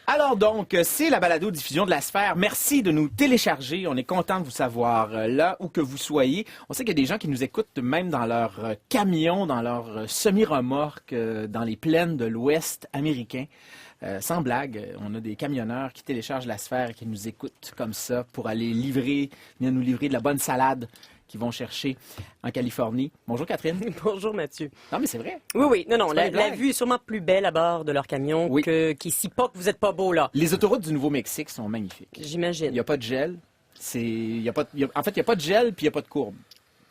Alors donc, c'est la balado-diffusion de la Sphère. Merci de nous télécharger. On est content de vous savoir là où que vous soyez. On sait qu'il y a des gens qui nous écoutent même dans leur camion, dans leur semi-remorque, dans les plaines de l'Ouest américain. Sans blague, on a des camionneurs qui téléchargent la Sphère et qui nous écoutent comme ça pour aller venir nous livrer de la bonne salade qu'ils vont chercher en Californie. Bonjour Catherine. Bonjour Mathieu. Non mais c'est vrai. Oui. Non. La vue est sûrement plus belle à bord de leur camion qu'ici. Pas que vous êtes pas beau là. Les autoroutes du Nouveau-Mexique sont magnifiques. J'imagine. Il n'y a pas de gel. En fait, il n'y a pas de gel puis il n'y a pas de courbe.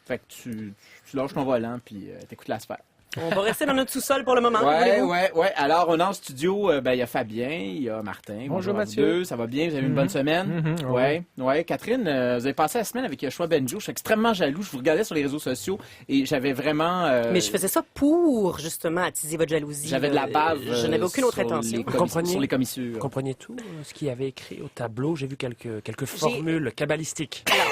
Fait que tu lâches ton volant puis t'écoutes la Sphère. On va rester dans notre sous-sol pour le moment. Ouais. Alors, on est en studio. Il y a Fabien, il y a Martin. Bonjour Mathieu. Deux. Ça va bien? Vous avez une bonne semaine? Ouais. Catherine, vous avez passé la semaine avec Yoshua Benjo. Je suis extrêmement jaloux. Je vous regardais sur les réseaux sociaux et j'avais vraiment... Mais je faisais ça pour, justement, attiser votre jalousie. J'avais de la bave. Je n'avais aucune autre intention. Sur les commissures. Vous compreniez tout ce qu'il y avait écrit au tableau? J'ai vu quelques formules cabalistiques. Alors,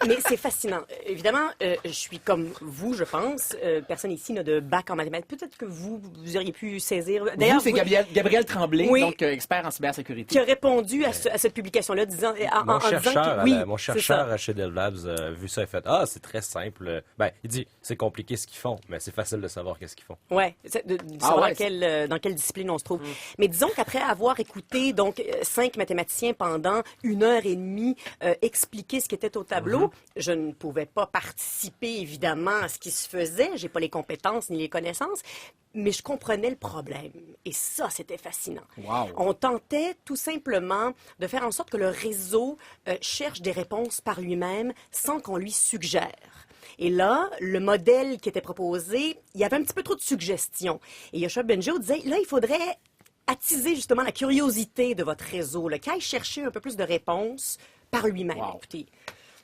mais c'est fascinant. Évidemment, je suis comme vous, je pense. Personne ici n'a de bac en mathématiques. Peut-être que vous auriez pu saisir. D'ailleurs, c'est Gabriel Tremblay, donc expert en cybersécurité. Qui a répondu à cette publication-là, disant mon chercheur chez Dell Labs a vu ça et fait c'est très simple. Il dit c'est compliqué ce qu'ils font, mais c'est facile de savoir qu'est-ce qu'ils font. Ouais, savoir dans quelle discipline on se trouve. Mais disons qu'après avoir écouté donc 5 mathématiciens pendant 1h30 expliquer ce qui était au tableau, je ne pouvais pas participer évidemment à ce qui se faisait. J'ai pas les compétences ni les connaissances. Mais je comprenais le problème. Et ça, c'était fascinant. Wow. On tentait tout simplement de faire en sorte que le réseau cherche des réponses par lui-même sans qu'on lui suggère. Et là, le modèle qui était proposé, il y avait un petit peu trop de suggestions. Et Yoshua Benjo disait, là, il faudrait attiser justement la curiosité de votre réseau, qu'il aille chercher un peu plus de réponses par lui-même. Wow. Écoutez,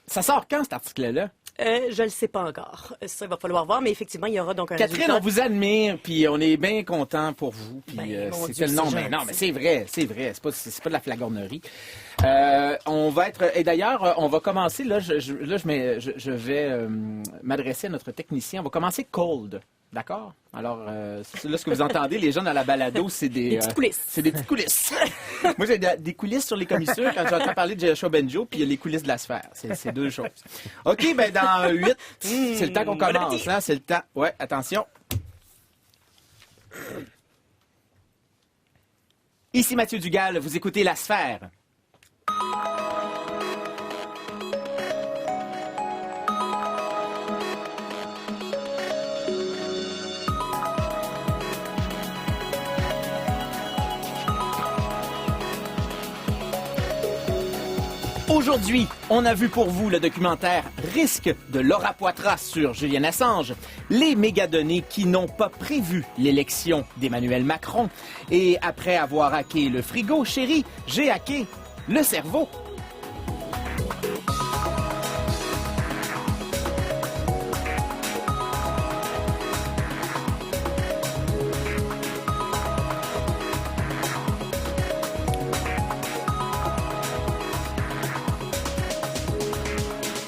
ça sort quand, cet article-là? Je le sais pas encore. Ça, il va falloir voir, mais effectivement, il y aura donc un Catherine, résultat. on vous admire, puis on est bien content pour vous. Puis Dieu, non, mais c'est vrai. C'est pas de la flagornerie. On va être... Et d'ailleurs, on va commencer, je vais m'adresser à notre technicien. On va commencer cold. D'accord? Alors, là, ce que vous entendez, les gens dans la balado, c'est des petites coulisses. C'est des petites coulisses. Moi, j'ai des coulisses sur les commissures quand j'entends parler de Yoshua Benjo, puis il y a les coulisses de la Sphère. C'est deux choses. OK, dans 8, c'est le temps qu'on commence. Hein? C'est le temps. Ouais, attention. Ici Mathieu Dugal, vous écoutez La Sphère. Aujourd'hui, on a vu pour vous le documentaire Risque de Laura Poitras sur Julian Assange, les mégadonnées qui n'ont pas prévu l'élection d'Emmanuel Macron. Et après avoir hacké le frigo, chérie, j'ai hacké le cerveau.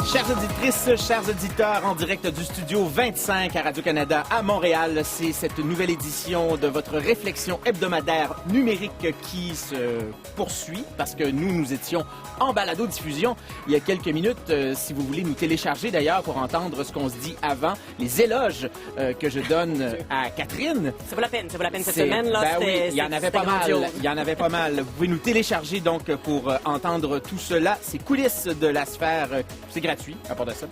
Chères auditrices, chers auditeurs, en direct du studio 25 à Radio-Canada à Montréal, c'est cette nouvelle édition de votre réflexion hebdomadaire numérique qui se poursuit parce que nous étions en balado-diffusion il y a quelques minutes. Si vous voulez nous télécharger d'ailleurs pour entendre ce qu'on se dit avant, les éloges que je donne à Catherine. Ça vaut la peine cette semaine. Là, oui, il y en avait pas mal. Vous pouvez nous télécharger donc pour entendre tout cela. C'est coulisses de la sphère, c'est gratuit à part de ça.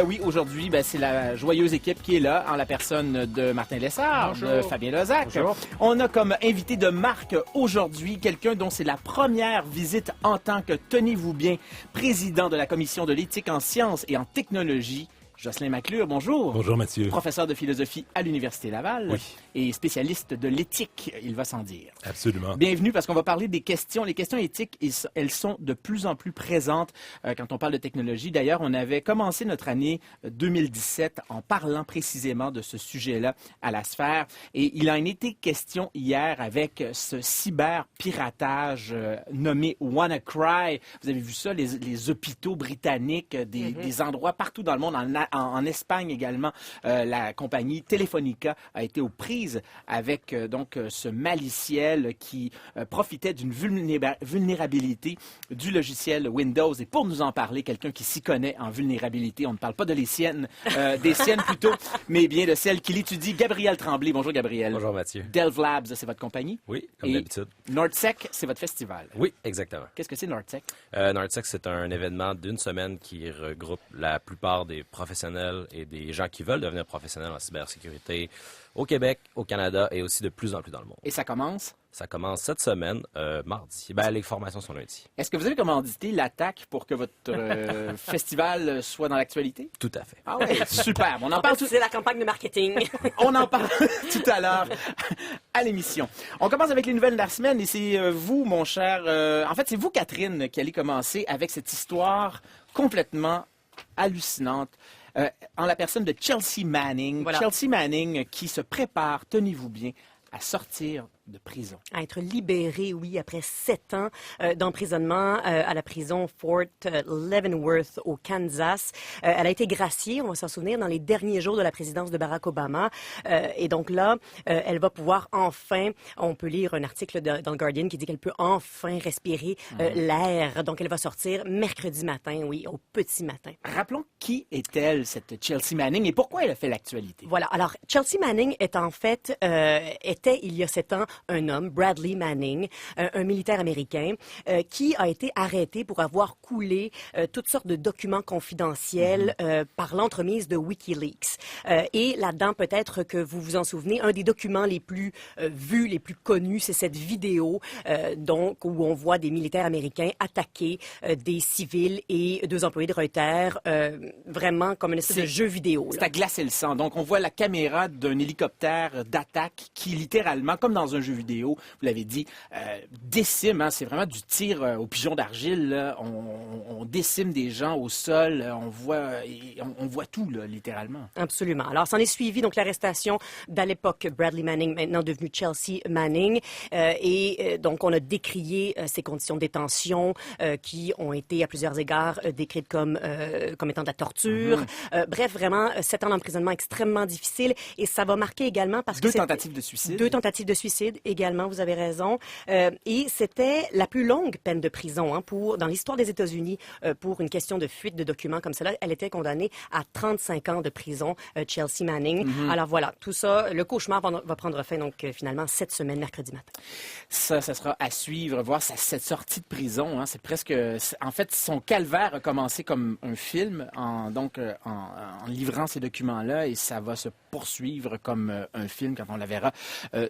Oui, aujourd'hui, c'est la joyeuse équipe qui est là, en la personne de Martin Lessard, de Fabien Lozac. Bonjour. On a comme invité de marque aujourd'hui quelqu'un dont c'est la première visite en tant que, tenez-vous bien, président de la Commission de l'éthique en sciences et en technologie. Jocelyn Maclure, bonjour. Bonjour Mathieu. Professeur de philosophie à l'Université Laval et spécialiste de l'éthique, il va sans dire. Absolument. Bienvenue parce qu'on va parler des questions. Les questions éthiques, elles sont de plus en plus présentes quand on parle de technologie. D'ailleurs, on avait commencé notre année 2017 en parlant précisément de ce sujet-là à la sphère. Et il en était question hier avec ce cyberpiratage nommé WannaCry. Vous avez vu ça, les hôpitaux britanniques, des endroits partout dans le monde, en Espagne également, la compagnie Telefonica a été aux prises prise avec ce maliciel qui profitait d'une vulnérabilité du logiciel Windows. Et pour nous en parler, quelqu'un qui s'y connaît en vulnérabilité, on ne parle pas de les siennes, des siennes plutôt, mais bien de celles qu'il étudie, Gabriel Tremblay. Bonjour Gabriel. Bonjour Mathieu. Delve Labs, c'est votre compagnie? Oui, comme d'habitude. NordSec, c'est votre festival. Oui, exactement. Qu'est-ce que c'est NordSec? NordSec, c'est un événement d'une semaine qui regroupe la plupart des professionnels et des gens qui veulent devenir professionnels en cybersécurité au Québec, au Canada et aussi de plus en plus dans le monde. Et ça commence? Ça commence cette semaine, mardi. Les formations sont lundi. Est-ce que vous avez commandité l'attaque pour que votre festival soit dans l'actualité? Tout à fait. Ah oui, super. On en parle C'est la campagne de marketing. On en parle tout à l'heure à l'émission. On commence avec les nouvelles de la semaine et c'est vous, mon cher... en fait, c'est vous, Catherine, qui allez commencer avec cette histoire complètement hallucinante en la personne de Chelsea Manning. Voilà. Chelsea Manning qui se prépare, tenez-vous bien, à sortir de prison. À être libérée, oui, après 7 ans d'emprisonnement à la prison Fort Leavenworth au Kansas. Elle a été graciée, on va s'en souvenir, dans les derniers jours de la présidence de Barack Obama. Et donc là, elle va pouvoir enfin, on peut lire un article dans le Guardian qui dit qu'elle peut enfin respirer l'air. Donc elle va sortir mercredi matin, oui, au petit matin. Rappelons qui est-elle, cette Chelsea Manning, et pourquoi elle a fait l'actualité. Voilà. Alors, Chelsea Manning est en fait, était il y a 7 ans, un homme, Bradley Manning, un militaire américain, qui a été arrêté pour avoir coulé toutes sortes de documents confidentiels par l'entremise de Wikileaks. Et là-dedans, peut-être que vous vous en souvenez, un des documents les plus vus, les plus connus, c'est cette vidéo donc où on voit des militaires américains attaquer des civils et 2 employés de Reuters, vraiment comme une espèce de jeu vidéo. C'est à glacer le sang. Donc, on voit la caméra d'un hélicoptère d'attaque qui, littéralement, comme dans un jeu vidéo, vous l'avez dit, décime. Hein, c'est vraiment du tir au pigeon d'argile. Là. On décime des gens au sol. On voit tout, là, littéralement. Absolument. Alors, s'en est suivi donc l'arrestation d'à l'époque Bradley Manning, maintenant devenu Chelsea Manning. Donc, on a décrié ces conditions de détention qui ont été à plusieurs égards décrites comme étant de la torture. Bref, vraiment, 7 ans d'emprisonnement extrêmement difficile. Et ça va marquer également parce que... 2 tentatives de suicide. 2 tentatives de suicide également, vous avez raison. Et c'était la plus longue peine de prison dans l'histoire des États-Unis pour une question de fuite de documents comme cela. Elle était condamnée à 35 ans de prison, Chelsea Manning. Alors voilà, tout ça, le cauchemar va prendre fin donc finalement cette semaine, mercredi matin. Ça sera à suivre, voir cette sortie de prison. Hein, c'est presque... En fait, son calvaire a commencé comme un film en livrant ces documents-là et ça va se poursuivre comme un film quand on la verra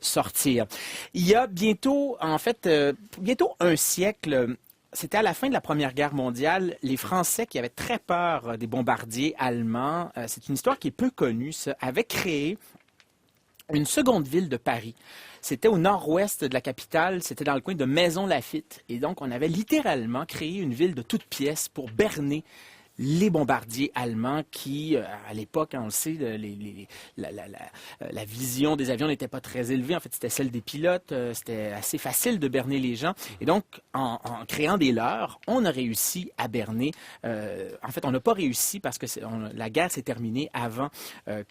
sortir. Il y a bientôt un siècle, c'était à la fin de la Première Guerre mondiale, les Français qui avaient très peur des bombardiers allemands, c'est une histoire qui est peu connue, ça, avaient créé une seconde ville de Paris. C'était au nord-ouest de la capitale, c'était dans le coin de Maisons-Laffitte. Et donc, on avait littéralement créé une ville de toutes pièces pour berner les bombardiers allemands qui, à l'époque, on le sait, la vision des avions n'était pas très élevée. En fait, c'était celle des pilotes. C'était assez facile de berner les gens. Et donc, en créant des leurres, on a réussi à berner. En fait, on n'a pas réussi parce que la guerre s'est terminée avant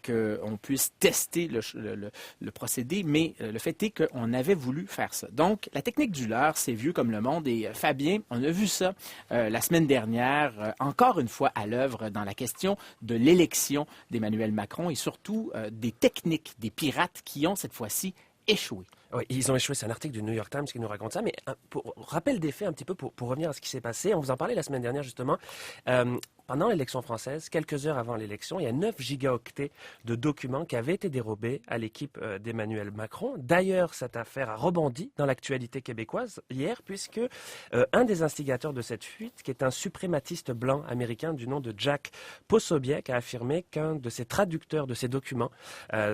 qu'on puisse tester le procédé. Mais le fait est qu'on avait voulu faire ça. Donc, la technique du leurre, c'est vieux comme le monde. Et Fabien, on a vu ça la semaine dernière, encore une fois, à l'œuvre dans la question de l'élection d'Emmanuel Macron et surtout des techniques des pirates qui ont cette fois-ci échoué. Oui, ils ont échoué. C'est un article du New York Times qui nous raconte ça. Mais pour rappel des faits, un petit peu pour revenir à ce qui s'est passé, on vous en parlait la semaine dernière justement. Pendant l'élection française, quelques heures avant l'élection, il y a 9 gigaoctets de documents qui avaient été dérobés à l'équipe d'Emmanuel Macron. D'ailleurs, cette affaire a rebondi dans l'actualité québécoise hier, puisque un des instigateurs de cette fuite, qui est un suprématiste blanc américain du nom de Jack Posobiec, a affirmé qu'un de ses traducteurs de ces documents,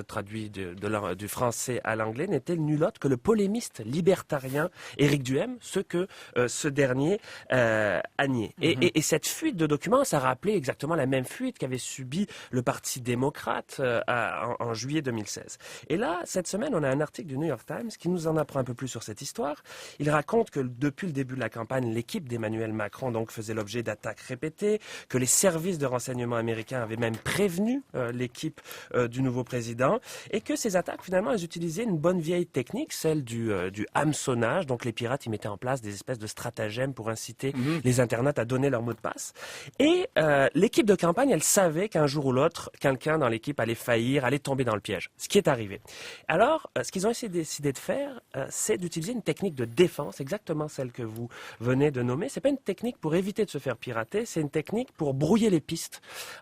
traduits du français à l'anglais, n'était nul autre que le polémiste libertarien Éric Duhem, ce que ce dernier a nié. Et cette fuite de documents, ça rappeler exactement la même fuite qu'avait subie le Parti démocrate en juillet 2016. Et là, cette semaine, on a un article du New York Times qui nous en apprend un peu plus sur cette histoire. Il raconte que depuis le début de la campagne, l'équipe d'Emmanuel Macron donc faisait l'objet d'attaques répétées, que les services de renseignement américains avaient même prévenu l'équipe du nouveau président, et que ces attaques, finalement, elles utilisaient une bonne vieille technique, celle du hameçonnage. Donc les pirates, ils mettaient en place des espèces de stratagèmes pour inciter les internautes à donner leur mot de passe. Et l'équipe de campagne, elle savait qu'un jour ou l'autre, quelqu'un dans l'équipe allait faillir, allait tomber dans le piège. Ce qui est arrivé. Alors, ce qu'ils ont décidé de faire, c'est d'utiliser une technique de défense, exactement celle que vous venez de nommer. C'est pas une technique pour éviter de se faire pirater, c'est une technique pour brouiller les pistes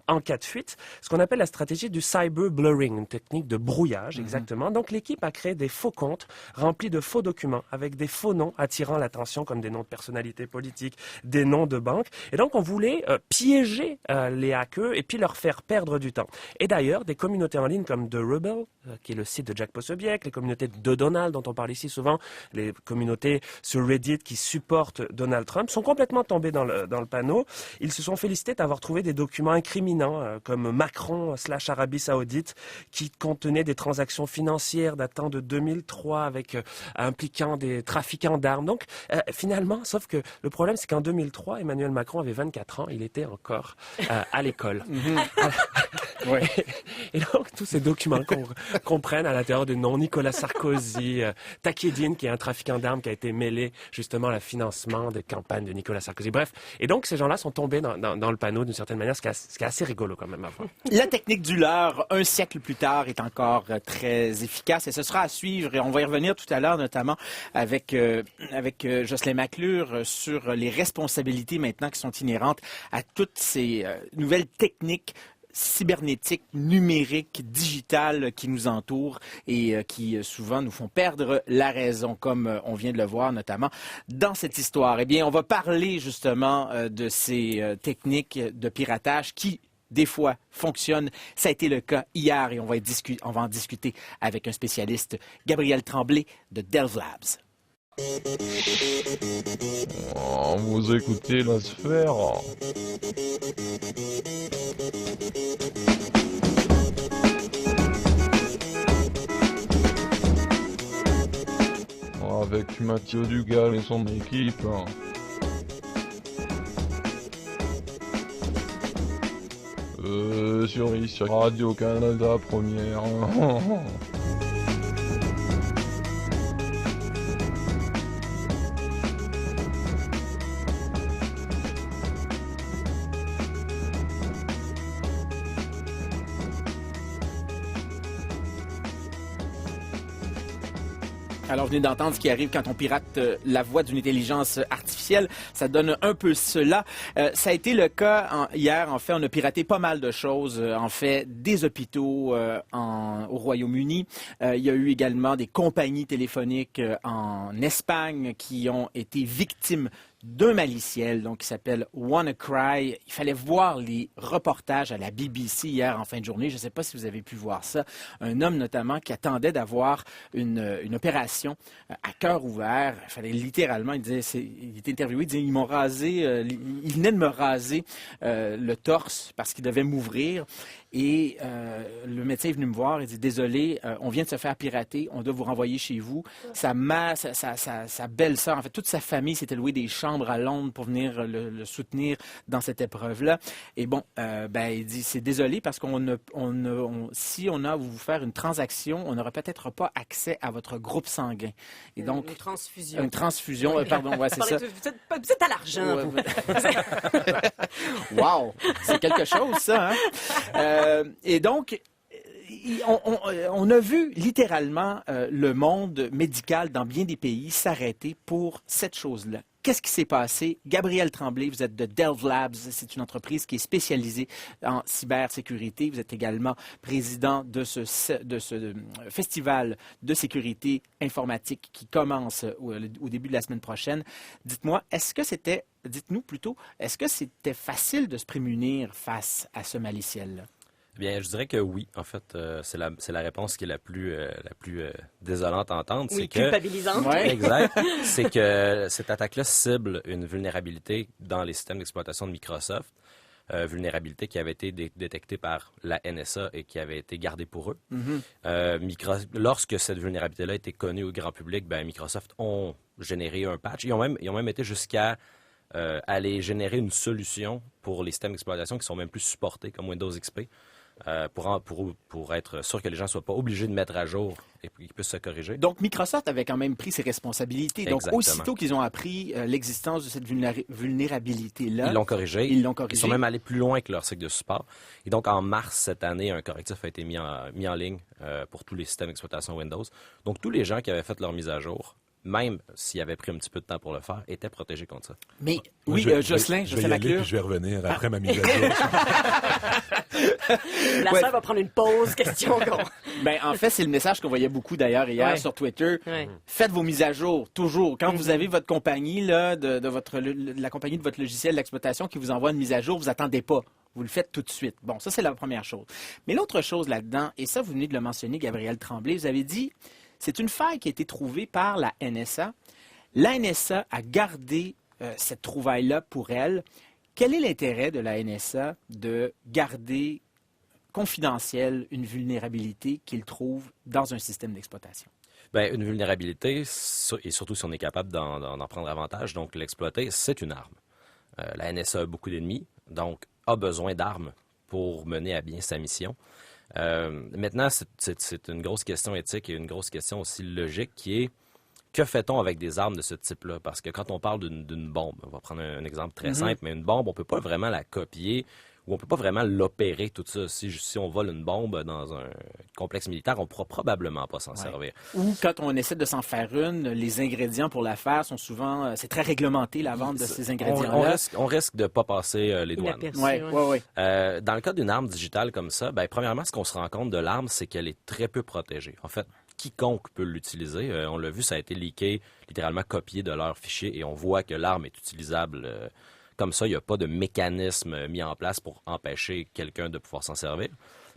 en cas de fuite. Ce qu'on appelle la stratégie du cyber blurring, une technique de brouillage, exactement. Donc, l'équipe a créé des faux comptes remplis de faux documents avec des faux noms attirant l'attention comme des noms de personnalités politiques, des noms de banques. Et donc, on voulait piéger les hackers et puis leur faire perdre du temps. Et d'ailleurs, des communautés en ligne comme The Rebel, qui est le site de Jack Posobiec, les communautés de Donald, dont on parle ici souvent, les communautés sur Reddit qui supportent Donald Trump, sont complètement tombées dans le panneau. Ils se sont félicités d'avoir trouvé des documents incriminants, comme Macron/Arabie Saoudite, qui contenaient des transactions financières datant de 2003, impliquant des trafiquants d'armes. Donc, finalement, sauf que le problème, c'est qu'en 2003, Emmanuel Macron avait 24 ans, il était encore à l'école. Ouais. Et donc, tous ces documents qu'on prenne à l'intérieur de nom, Nicolas Sarkozy, Takedine, qui est un trafiquant d'armes qui a été mêlé justement à le financement des campagnes de Nicolas Sarkozy. Bref, et donc ces gens-là sont tombés dans le panneau d'une certaine manière, ce qui est assez rigolo quand même à voir. La technique du leurre, un siècle plus tard, est encore très efficace et ce sera à suivre. Et on va y revenir tout à l'heure, notamment avec Jocelyn McClure, sur les responsabilités maintenant qui sont inhérentes à toutes ces nouvelles techniques cybernétiques, numériques, digitales qui nous entourent et qui souvent nous font perdre la raison, comme on vient de le voir notamment dans cette histoire. Eh bien, on va parler justement de ces techniques de piratage qui des fois fonctionnent. Ça a été le cas hier et on va en discuter avec un spécialiste, Gabriel Tremblay de Delve Labs. Vous écoutez la sphère. Avec Mathieu Dugal et son équipe. Sur Radio-Canada première. Alors, vous venez d'entendre ce qui arrive quand on pirate la voix d'une intelligence artificielle. Ça donne un peu cela. Ça a été le cas hier. En fait, on a piraté pas mal de choses. En fait, des hôpitaux au Royaume-Uni. Il y a eu également des compagnies téléphoniques en Espagne qui ont été victimes d'un maliciel, donc qui s'appelle WannaCry. Il fallait voir les reportages à la BBC hier en fin de journée. Je ne sais pas si vous avez pu voir ça. Un homme notamment qui attendait d'avoir une opération à cœur ouvert. Il fallait littéralement, il était interviewé, il disait, ils m'ont rasé, ils venaient de me raser le torse parce qu'ils devaient m'ouvrir. Et le médecin est venu me voir et dit, désolé, on vient de se faire pirater, on doit vous renvoyer chez vous. Sa belle-sœur, en fait, toute sa famille s'était louée des chambres à Londres pour venir le soutenir dans cette épreuve-là. Et bon, il dit, c'est désolé parce si on a à vous faire une transaction, on n'aura peut-être pas accès à votre groupe sanguin. Et donc, une transfusion. Une transfusion, pardon, ouais, c'est ça. Vous êtes à l'argent. Wow! C'est quelque chose, ça, hein? Et donc, on a vu littéralement le monde médical dans bien des pays s'arrêter pour cette chose-là. Qu'est-ce qui s'est passé? Gabriel Tremblay, vous êtes de Delve Labs. C'est une entreprise qui est spécialisée en cybersécurité. Vous êtes également président de ce festival de sécurité informatique qui commence au début de la semaine prochaine. Dites-nous plutôt, est-ce que c'était facile de se prémunir face à ce maliciel-là? Bien, je dirais que oui. En fait, c'est la réponse qui est la plus désolante à entendre. Oui, c'est culpabilisante. Ouais. Exact. C'est que cette attaque-là cible une vulnérabilité dans les systèmes d'exploitation de Microsoft. vulnérabilités qui avaient été détectées par la NSA et qui avaient été gardées pour eux. Lorsque cette vulnérabilité-là a été connue au grand public, ben, Microsoft ont généré un patch. Ils ont même été jusqu'à aller générer une solution pour les systèmes d'exploitation qui sont même plus supportés, comme Windows XP, pour être sûr que les gens ne soient pas obligés de mettre à jour et qu'ils puissent se corriger. Donc, Microsoft avait quand même pris ses responsabilités. Donc, Exactement. aussitôt qu'ils ont appris l'existence de cette vulnérabilité-là, Ils l'ont corrigé. Ils l'ont corrigé. Ils sont même allés plus loin que leur cycle de support. Et donc, en mars cette année, un correctif a été mis en ligne pour tous les systèmes d'exploitation Windows. Donc, tous les gens qui avaient fait leur mise à jour, même s'ils avaient pris un petit peu de temps pour le faire, étaient protégés contre ça. Mais Moi, oui, je vais Jocelyn, y aller, Maclure. puis je vais revenir après ma mise à jour. La Ouais. sœur va prendre une pause, question qu'on... Ben, en fait, c'est le message qu'on voyait beaucoup d'ailleurs hier Ouais. sur Twitter. Ouais. Faites vos mises à jour, toujours. Quand vous avez votre compagnie, là, de la compagnie de votre logiciel d'exploitation qui vous envoie une mise à jour, vous attendez pas. Vous le faites tout de suite. Bon, ça, c'est la première chose. Mais l'autre chose là-dedans, et ça, vous venez de le mentionner, Gabriel Tremblay, vous avez dit, c'est une faille qui a été trouvée par la NSA. La NSA a gardé cette trouvaille-là pour elle. Quel est l'intérêt de la NSA de garder confidentielle une vulnérabilité qu'il trouve dans un système d'exploitation? Ben, une vulnérabilité, et surtout si on est capable d'en prendre avantage, donc l'exploiter, c'est une arme. La NSA a beaucoup d'ennemis, donc a besoin d'armes pour mener à bien sa mission. Maintenant, c'est une grosse question éthique et une grosse question aussi logique qui est que fait-on avec des armes de ce type-là? Parce que quand on parle d'une bombe, on va prendre un exemple très simple, mais une bombe, on ne peut pas vraiment la copier ou on ne peut pas vraiment l'opérer, tout ça. Si on vole une bombe dans un complexe militaire, on ne pourra probablement pas s'en servir. Ou quand on essaie de s'en faire une, les ingrédients pour la faire sont souvent... c'est très réglementé, la vente de ces ingrédients-là. On risque de ne pas passer les douanes. Inaperçu, Ouais, ouais. ouais, ouais. Dans le cas d'une arme digitale comme ça, ben, premièrement, ce qu'on se rend compte de l'arme, c'est qu'elle est très peu protégée. En fait, quiconque peut l'utiliser. On l'a vu, ça a été leaké, littéralement copié de leur fichier, et on voit que l'arme est utilisable comme ça. Il n'y a pas de mécanisme mis en place pour empêcher quelqu'un de pouvoir s'en servir.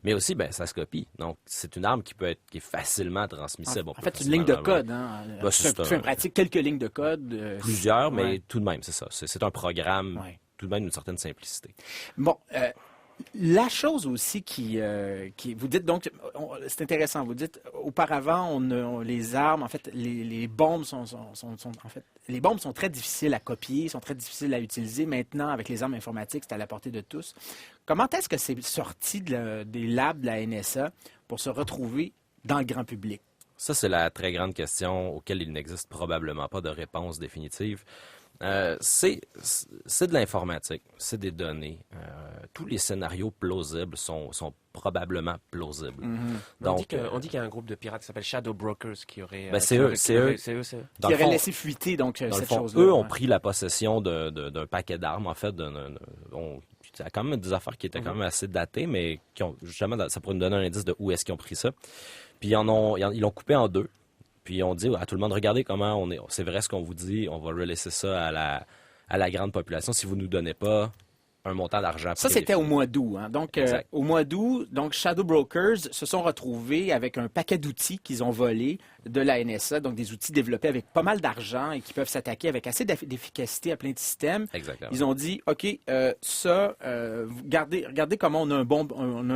Mais aussi, ben, ça se copie. Donc, c'est une arme qui est facilement transmissible. En fait, c'est une ligne de code. Hein? Ben, c'est un pratique, quelques lignes de code. Plusieurs, mais ouais. tout de même, c'est ça. C'est un programme, Ouais. tout de même d'une certaine simplicité. Bon, la chose aussi qui vous dites donc, c'est intéressant, vous dites auparavant les armes, en fait, les bombes sont en fait, les bombes sont très difficiles à copier, sont très difficiles à utiliser. Maintenant, avec les armes informatiques, c'est à la portée de tous. Comment est-ce que c'est sorti des labs de la NSA pour se retrouver dans le grand public? Ça, c'est la très grande question auquel il n'existe probablement pas de réponse définitive. C'est de l'informatique, c'est des données. Tous les scénarios plausibles sont probablement plausibles. On dit qu'il y a un groupe de pirates qui s'appelle Shadow Brokers qui aurait... Ben, c'est eux. Dans Qui le aurait fond, laissé fuiter donc dans le cette fond, chose-là. eux ont Ouais. pris la possession d'un paquet d'armes, en fait. C'est quand même des affaires qui étaient quand même assez datées, mais qui ont, justement, ça pourrait nous donner un indice de où est-ce qu'ils ont pris ça. Puis ils l'ont coupé en deux. Puis on dit à tout le monde, regardez comment c'est vrai ce qu'on vous dit, on va relaisser ça à la grande population si vous nous donnez pas un montant d'argent. Ça, c'était au mois d'août. Hein. Donc, Exact. au mois d'août, donc Shadow Brokers se sont retrouvés avec un paquet d'outils qu'ils ont volés de la NSA, donc des outils développés avec pas mal d'argent et qui peuvent s'attaquer avec assez d'efficacité à plein de systèmes. Exactement. Ils ont dit, OK, regardez comment on a un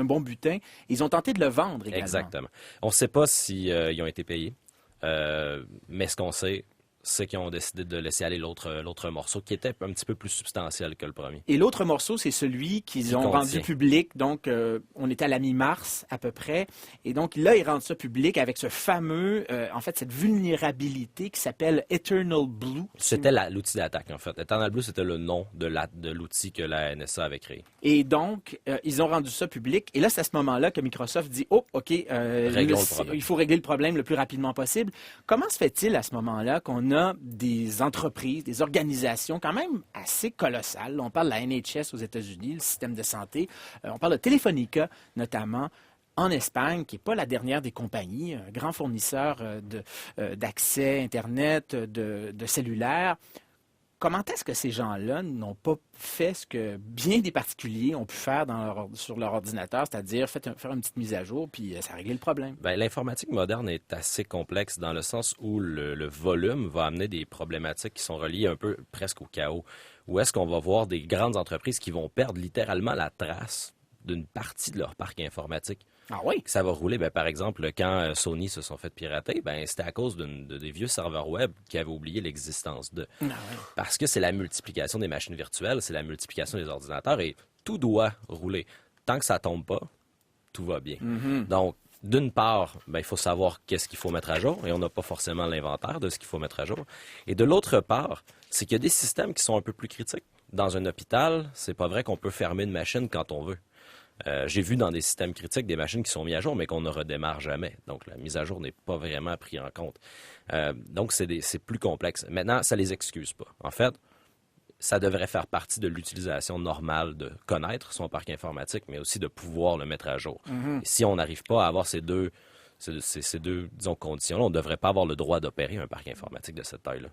bon butin. Ils ont tenté de le vendre également. Exactement. On ne sait pas si ils ont été payés, mais ce qu'on sait, c'est qu'ils ont décidé de laisser aller l'autre morceau qui était un petit peu plus substantiel que le premier. Et l'autre morceau, c'est celui qu'ils ont rendu contient. public. Donc, on était à la mi-mars à peu près. Et donc, là, ils rendent ça public avec ce fameux, en fait, cette vulnérabilité qui s'appelle Eternal Blue. C'était l'outil d'attaque, en fait. Eternal Blue, c'était le nom de l'outil que la NSA avait créé. Et donc, ils ont rendu ça public. Et là, c'est à ce moment-là que Microsoft dit, oh, OK, Réglons le problème. il faut régler le problème le plus rapidement possible. Comment se fait-il à ce moment-là qu'on a des entreprises, des organisations quand même assez colossales? On parle de la NHS aux États-Unis, le système de santé. On parle de Telefonica, notamment, en Espagne, qui n'est pas la dernière des compagnies, un grand fournisseur d'accès Internet, de cellulaire. comment est-ce que ces gens-là n'ont pas fait ce que bien des particuliers ont pu faire sur leur ordinateur, c'est-à-dire faire une petite mise à jour, puis ça a réglé le problème? Ben, l'informatique moderne est assez complexe dans le sens où le volume va amener des problématiques qui sont reliées un peu presque au chaos. Où est-ce qu'on va voir des grandes entreprises qui vont perdre littéralement la trace d'une partie de leur parc informatique? Ah oui? Ça va rouler. Ben, par exemple, quand Sony se sont fait pirater, ben, c'était à cause des vieux serveurs web qui avaient oublié l'existence de. Ah ouais. Parce que c'est la multiplication des machines virtuelles, c'est la multiplication des ordinateurs et tout doit rouler. Tant que ça tombe pas, tout va bien. Donc, d'une part, ben, il faut savoir qu'est-ce qu'il faut mettre à jour et on n'a pas forcément l'inventaire de ce qu'il faut mettre à jour. Et de l'autre part, c'est qu'il y a des systèmes qui sont un peu plus critiques. Dans un hôpital, c'est pas vrai qu'on peut fermer une machine quand on veut. J'ai vu dans des systèmes critiques des machines qui sont mises à jour, mais qu'on ne redémarre jamais. Donc, la mise à jour n'est pas vraiment prise en compte. Donc, c'est plus complexe. Maintenant, ça les excuse pas. En fait, ça devrait faire partie de l'utilisation normale de connaître son parc informatique, mais aussi de pouvoir le mettre à jour. Et si on n'arrive pas à avoir ces deux disons, conditions-là, on ne devrait pas avoir le droit d'opérer un parc informatique de cette taille-là.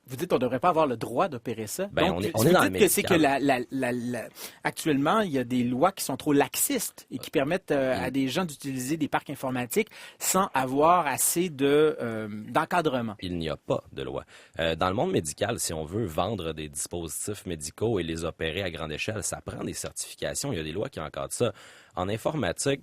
Vous dites qu'on ne devrait pas avoir le droit d'opérer ça. Ben, Donc, on est dans le dites que c'est que médical. actuellement, il y a des lois qui sont trop laxistes et qui permettent à des gens d'utiliser des parcs informatiques sans avoir assez d'encadrement. Il n'y a pas de loi. Dans le monde médical, si on veut vendre des dispositifs médicaux et les opérer à grande échelle, ça prend des certifications. Il y a des lois qui encadrent ça. En informatique,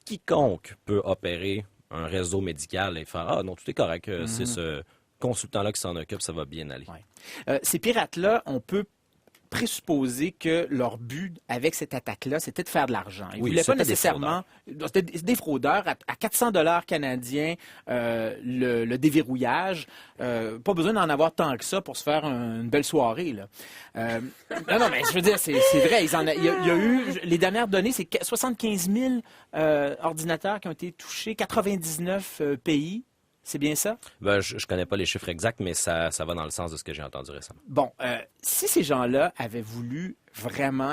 quiconque peut opérer un réseau médical et faire « Ah non, tout est correct, c'est ce consultant-là qui s'en occupe, ça va bien aller. Ouais. Ces pirates-là, on peut présupposer que leur but avec cette attaque-là, c'était de faire de l'argent. Ils ne voulaient pas nécessairement... C'était des fraudeurs à 400 $ canadiens, le déverrouillage. Pas besoin d'en avoir tant que ça pour se faire une belle soirée. Là. Non, mais je veux dire, c'est vrai. Il y a eu... Les dernières données, c'est 75 000 ordinateurs qui ont été touchés, 99 pays. C'est bien ça? Ben, je connais pas les chiffres exacts, mais ça va dans le sens de ce que j'ai entendu récemment. Bon, si ces gens-là avaient voulu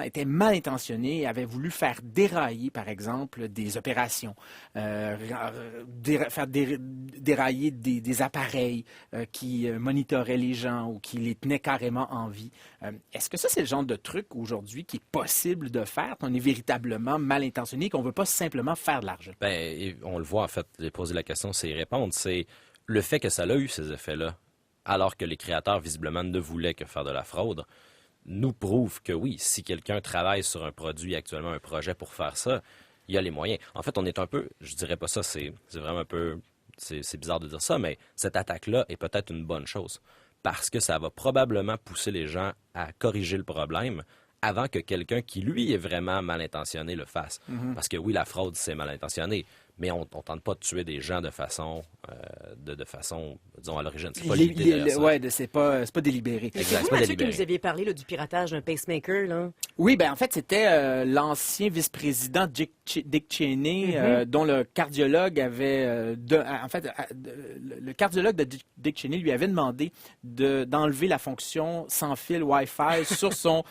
étaient mal intentionnés, avaient voulu faire dérailler, par exemple, des opérations, faire dérailler des appareils qui monitoraient les gens ou qui les tenaient carrément en vie, est-ce que ça, c'est le genre de truc aujourd'hui qui est possible de faire, qu'on est véritablement mal intentionné, qu'on ne veut pas simplement faire de l'argent? Ben, on le voit, en fait, j'ai posé la question, c'est y répondre. C'est le fait que ça a eu ces effets-là, alors que les créateurs, visiblement, ne voulaient que faire de la fraude, nous prouve que oui, si quelqu'un travaille sur un produit, actuellement un projet pour faire ça, il y a les moyens. En fait, on est un peu, je dirais pas ça, c'est vraiment un peu, c'est bizarre de dire ça, mais cette attaque-là est peut-être une bonne chose, parce que ça va probablement pousser les gens à corriger le problème avant que quelqu'un qui, lui, est vraiment mal intentionné le fasse. Parce que oui, la fraude, c'est mal intentionné, mais on ne tente pas de tuer des gens de façon, disons, à l'origine. C'est pas l'idée derrière ça. Ouais, c'est pas délibéré. Exact, C'est c'est vous, pas Mathieu, que délibéré. vous aviez parlé là, du piratage d'un pacemaker, là? Oui, ben en fait, c'était l'ancien vice-président Dick Cheney, dont le cardiologue avait... le cardiologue de Dick Cheney lui avait demandé d'enlever la fonction sans fil Wi-Fi sur son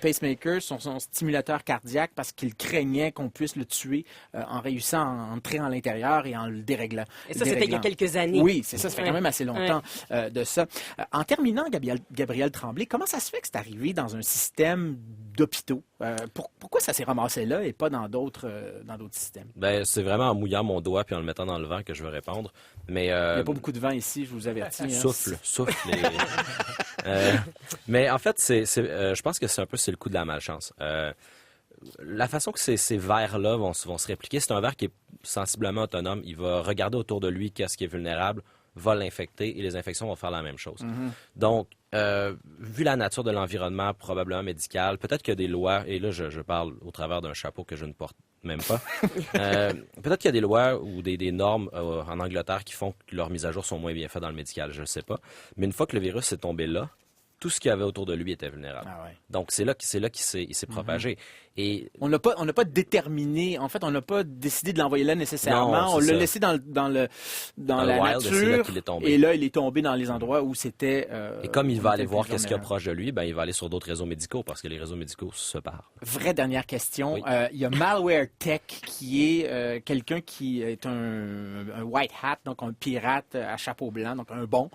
pacemaker, son stimulateur cardiaque, parce qu'il craignait qu'on puisse le tuer en réussissant à entrer à l'intérieur et en le déréglant. Et ça, c'était il y a quelques années. Oui, c'est ça. Ça fait quand même assez longtemps de ça. En terminant, Gabriel Tremblay, comment ça se fait que c'est arrivé dans un système d'hôpitaux? Pourquoi ça s'est ramassé là et pas dans d'autres systèmes? Ben, c'est vraiment en mouillant mon doigt puis en le mettant dans le vent que je veux répondre. Mais, Il n'y a pas beaucoup de vent ici, je vous avertis. Hein. Souffle. Mais en fait, je pense que c'est le coup de la malchance. La façon que ces vers-là vont se répliquer, c'est un ver qui est sensiblement autonome. Il va regarder autour de lui qu'est-ce qui est vulnérable, va l'infecter et les infections vont faire la même chose. Donc, vu la nature de l'environnement, probablement médical, peut-être qu'il y a des lois, et là je parle au travers d'un chapeau que je ne porte même pas, peut-être qu'il y a des lois ou des normes en Angleterre qui font que leurs mises à jour sont moins bien faites dans le médical, je ne sais pas. Mais une fois que le virus est tombé là, tout ce qu'il y avait autour de lui était vulnérable. Ah ouais. Donc, c'est là qu'il s'est propagé. Et on n'a pas déterminé, en fait, on n'a pas décidé de l'envoyer là nécessairement. Non, on l'a laissé dans la wild, nature. C'est là qu'il est tombé. Et là, il est tombé dans les endroits où c'était... et comme il va aller voir qu'est-ce qu'il y a proche de lui, ben, il va aller sur d'autres réseaux médicaux parce que les réseaux médicaux se parlent. Vraie dernière question. Oui. Il y a Malware Tech qui est quelqu'un qui est un white hat, donc un pirate à chapeau blanc, donc un bon,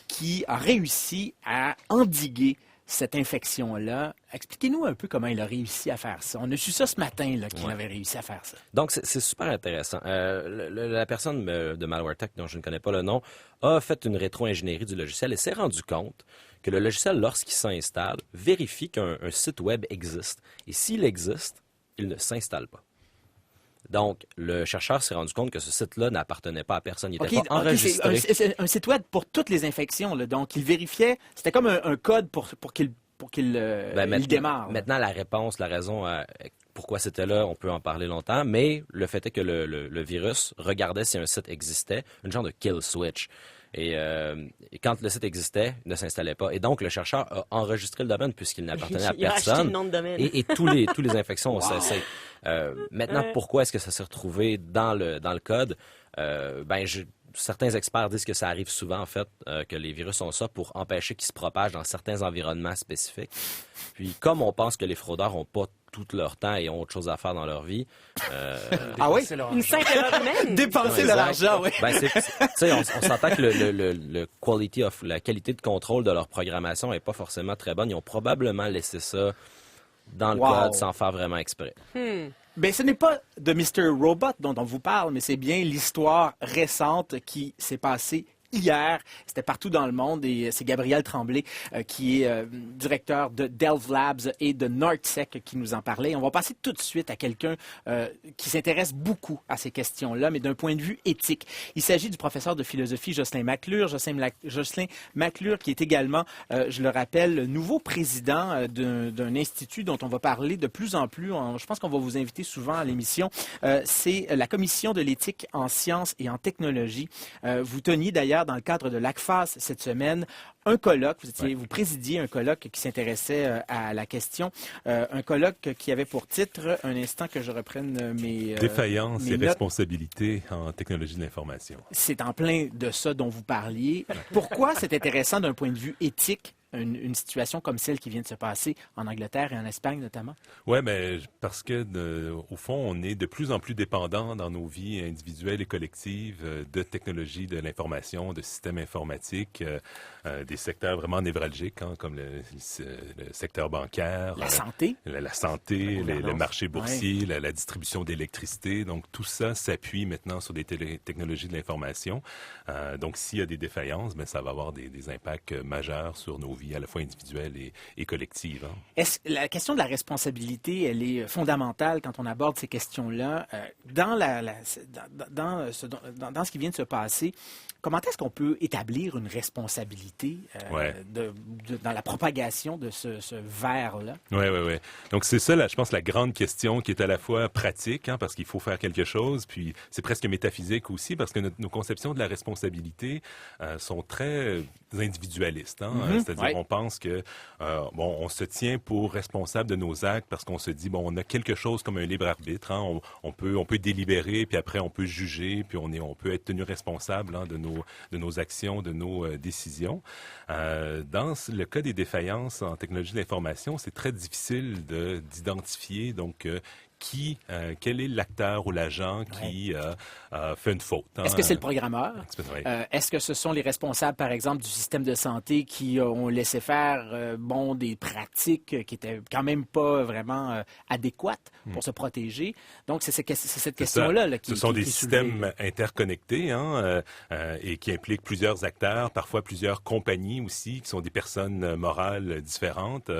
qui a réussi à endiguer cette infection-là. Expliquez-nous un peu comment il a réussi à faire ça. On a su ça ce matin, là, qu'il avait réussi à faire ça. Donc, c'est super intéressant. La personne de MalwareTech, dont je ne connais pas le nom, a fait une rétro-ingénierie du logiciel et s'est rendu compte que le logiciel, lorsqu'il s'installe, vérifie qu'un site web existe. Et s'il existe, il ne s'installe pas. Donc, le chercheur s'est rendu compte que ce site-là n'appartenait pas à personne. Il n'était pas enregistré. C'est un site web pour toutes les infections, là. Donc, il vérifiait, c'était comme un code pour qu'il il démarre. Maintenant, la réponse, la raison pourquoi c'était là, on peut en parler longtemps, mais le fait est que le virus regardait si un site existait, une genre de kill switch. Et quand le site existait, il ne s'installait pas. Et donc, le chercheur a enregistré le domaine puisqu'il n'appartenait à Il a acheté personne. le nom de domaine. Et tous les infections ont cessé. Maintenant, pourquoi est-ce que ça s'est retrouvé dans le code? Certains experts disent que ça arrive souvent, en fait, que les virus ont ça pour empêcher qu'ils se propagent dans certains environnements spécifiques. Puis, comme on pense que les fraudeurs n'ont pas tout leur temps et ont autre chose à faire dans leur vie... Ah oui? Une simple erreur humaine. Dépenser leur argent, oui. On s'entend que la qualité de contrôle de leur programmation n'est pas forcément très bonne. Ils ont probablement laissé ça dans le code sans faire vraiment exprès. Ben, ce n'est pas de Mr. Robot dont on vous parle, mais c'est bien l'histoire récente qui s'est passée hier. C'était partout dans le monde et c'est Gabriel Tremblay qui est directeur de Delve Labs et de NorthSec qui nous en parlait. On va passer tout de suite à quelqu'un qui s'intéresse beaucoup à ces questions-là, mais d'un point de vue éthique. Il s'agit du professeur de philosophie Jocelyn McClure. Jocelyn McClure qui est également, je le rappelle, le nouveau président d'un institut dont on va parler de plus en plus. Je pense qu'on va vous inviter souvent à l'émission. C'est la Commission de l'éthique en sciences et en technologie. Vous teniez d'ailleurs dans le cadre de l'ACFAS cette semaine, un colloque, vous présidiez un colloque qui s'intéressait à la question, un colloque qui avait pour titre, un instant que je reprenne mes Défaillance mes et notes. responsabilité en technologie de l'information. C'est en plein de ça dont vous parliez. Pourquoi c'est intéressant d'un point de vue éthique, une situation comme celle qui vient de se passer en Angleterre et en Espagne notamment? Oui, mais parce que, au fond, on est de plus en plus dépendant dans nos vies individuelles et collectives de technologies de l'information, de systèmes informatiques, des secteurs vraiment névralgiques, comme le secteur bancaire. La santé. La santé, le marché boursier, la distribution d'électricité. Donc, tout ça s'appuie maintenant sur des technologies de l'information. Donc, s'il y a des défaillances, ça va avoir des impacts majeurs sur nos vies, à la fois individuelle et collective. La question de la responsabilité, elle est fondamentale quand on aborde ces questions-là. Dans ce qui vient de se passer, comment est-ce qu'on peut établir une responsabilité dans la propagation de ce vers-là? Oui. Donc, c'est ça, je pense, la grande question qui est à la fois pratique, parce qu'il faut faire quelque chose, puis c'est presque métaphysique aussi, parce que nos conceptions de la responsabilité sont très individualistes. C'est-à-dire, on pense que on se tient pour responsable de nos actes parce qu'on se dit, on a quelque chose comme un libre arbitre. On peut délibérer, puis après, on peut juger, puis on peut être tenu responsable de nos actions, de nos décisions. Dans le cas des défaillances en technologie de l'information, c'est très difficile d'identifier, donc, quel est l'acteur ou l'agent qui fait une faute. Est-ce que c'est le programmeur? Oui. Est-ce que ce sont les responsables, par exemple, du système de santé qui ont laissé faire des pratiques qui étaient quand même pas vraiment adéquates pour se protéger? Donc, c'est cette question-là qui Ce sont des qui est systèmes soulevée. interconnectés et qui impliquent plusieurs acteurs, parfois plusieurs compagnies aussi, qui sont des personnes morales différentes.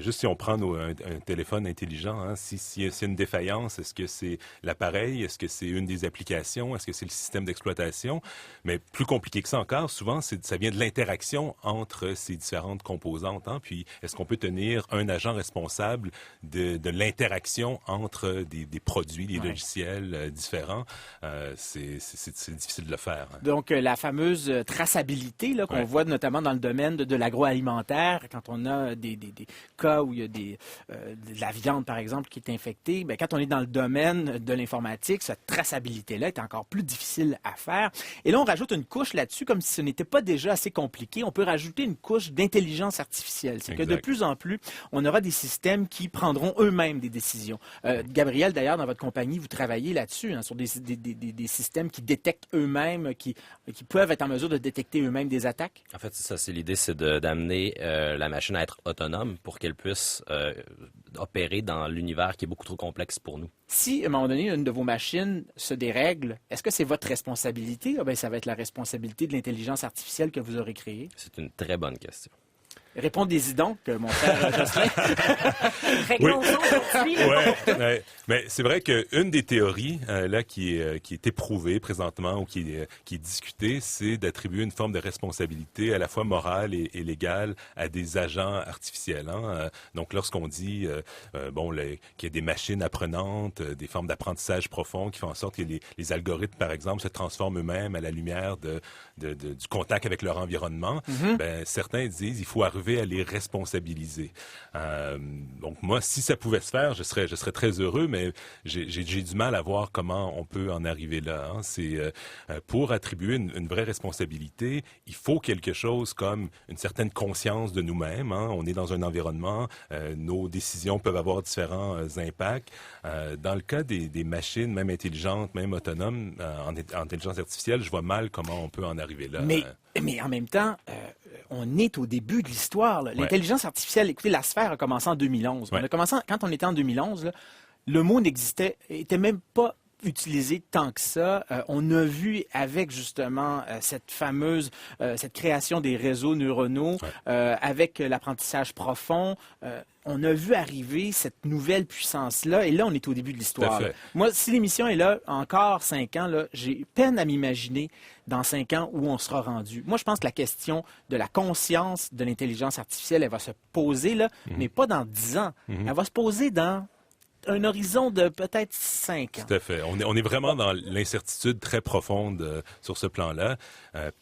Juste si on prend un téléphone intelligent, si c'est une défaillance, est-ce que c'est l'appareil? Est-ce que c'est une des applications? Est-ce que c'est le système d'exploitation? Mais plus compliqué que ça encore, souvent, ça vient de l'interaction entre ces différentes composantes. Puis, est-ce qu'on peut tenir un agent responsable de l'interaction entre des produits, des logiciels différents? C'est difficile de le faire. Donc, la fameuse traçabilité là, qu'on voit notamment dans le domaine de l'agroalimentaire, quand on a des cas où il y a de la viande, par exemple, qui est infectée, traçabilité, quand on est dans le domaine de l'informatique, cette traçabilité-là est encore plus difficile à faire. Et là, on rajoute une couche là-dessus, comme si ce n'était pas déjà assez compliqué. On peut rajouter une couche d'intelligence artificielle. C'est que de plus en plus, on aura des systèmes qui prendront eux-mêmes des décisions. Gabriel, d'ailleurs, dans votre compagnie, vous travaillez là-dessus, sur des systèmes qui détectent eux-mêmes, qui peuvent être en mesure de détecter eux-mêmes des attaques? En fait, ça, c'est l'idée, c'est d'amener la machine à être autonome pour qu'elle puisse opérer dans l'univers qui est beaucoup trop complexe pour nous. Si, à un moment donné, une de vos machines se dérègle, est-ce que c'est votre responsabilité? Ça va être la responsabilité de l'intelligence artificielle que vous aurez créée. C'est une très bonne question. Répondez-y donc, mon frère Jocelyn. Réglons ça aujourd'hui. Ouais. Mais c'est vrai qu'une des théories là qui est éprouvée présentement ou qui est discutée, c'est d'attribuer une forme de responsabilité à la fois morale et légale à des agents artificiels. Donc, lorsqu'on dit qu'il y a des machines apprenantes, des formes d'apprentissage profond qui font en sorte que les algorithmes, par exemple, se transforment eux-mêmes à la lumière du contact avec leur environnement, certains disent il faut arriver à les responsabiliser. Donc moi, si ça pouvait se faire, je serais très heureux, mais j'ai du mal à voir comment on peut en arriver là. C'est pour attribuer une vraie responsabilité, il faut quelque chose comme une certaine conscience de nous-mêmes. On est dans un environnement, nos décisions peuvent avoir différents impacts. Dans le cas des machines, même intelligentes, même autonomes, en intelligence artificielle, je vois mal comment on peut en arriver là. Mais en même temps, on est au début de l'histoire. L'intelligence artificielle, écoutez, la sphère a commencé en 2011. Ouais. On a commencé, quand on était en 2011, le mot était même pas utilisé tant que ça. On a vu avec justement cette création des réseaux neuronaux, avec l'apprentissage profond, on a vu arriver cette nouvelle puissance-là, et là, on est au début de l'histoire. Moi, si l'émission est là encore 5 ans, j'ai peine à m'imaginer dans 5 ans où on sera rendu. Moi, je pense que la question de la conscience de l'intelligence artificielle, elle va se poser là, mais pas dans 10 ans. Elle va se poser dans un horizon de peut-être 5 ans. Tout à fait. On est vraiment dans l'incertitude très profonde sur ce plan-là.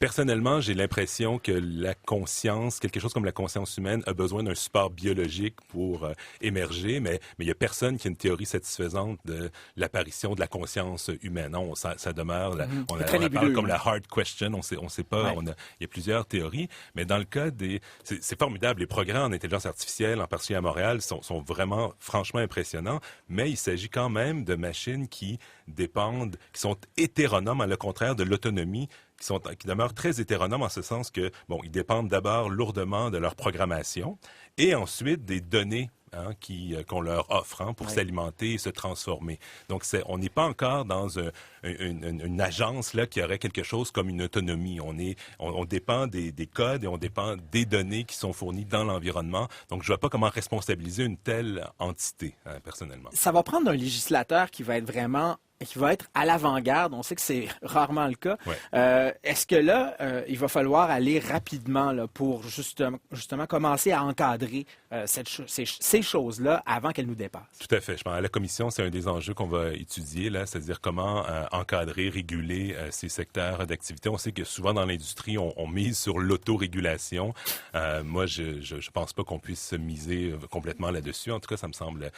Personnellement, j'ai l'impression que la conscience, quelque chose comme la conscience humaine, a besoin d'un support biologique pour émerger, mais il n'y a personne qui a une théorie satisfaisante de l'apparition de la conscience humaine. Non, ça demeure, on parle comme la hard question, on sait pas, il y a plusieurs théories, mais dans le cas c'est formidable, les progrès en intelligence artificielle, en particulier à Montréal, sont vraiment franchement impressionnants. Mais il s'agit quand même de machines qui sont hétéronomes, à le contraire de l'autonomie, qui demeurent très hétéronomes en ce sens que, ils dépendent d'abord lourdement de leur programmation et ensuite des données qu'on leur offre pour s'alimenter et se transformer. Donc, on n'est pas encore dans une agence là qui aurait quelque chose comme une autonomie. On dépend des codes et on dépend des données qui sont fournies dans l'environnement. Donc, je vois pas comment responsabiliser une telle entité, personnellement. Ça va prendre un législateur qui va être à l'avant-garde. On sait que c'est rarement le cas. Est-ce que là, il va falloir aller rapidement pour justement commencer à encadrer ces choses-là avant qu'elles nous dépassent? Tout à fait. Je pense à la commission, c'est un des enjeux qu'on va étudier, là, c'est-à-dire comment encadrer, réguler ces secteurs d'activité. On sait que souvent dans l'industrie, on mise sur l'autorégulation. Moi, je pense pas qu'on puisse miser complètement là-dessus. En tout cas, ça me semble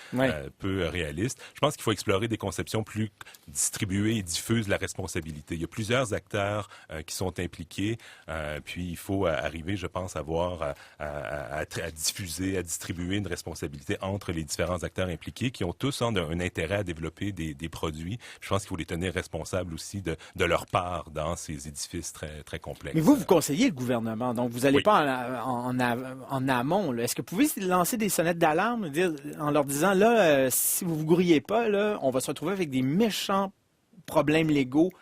peu réaliste. Je pense qu'il faut explorer des conceptions plus distribuer et diffuse la responsabilité. Il y a plusieurs acteurs qui sont impliqués, puis il faut arriver, je pense, à diffuser, à distribuer une responsabilité entre les différents acteurs impliqués qui ont tous un intérêt à développer des produits. Je pense qu'il faut les tenir responsables aussi de leur part dans ces édifices très, très complexes. Mais vous conseillez le gouvernement, donc vous n'allez pas en amont. Là. Est-ce que vous pouvez lancer des sonnettes d'alarme en leur disant, là, si vous ne vous grouillez pas, là, on va se retrouver avec des méchants problèmes légaux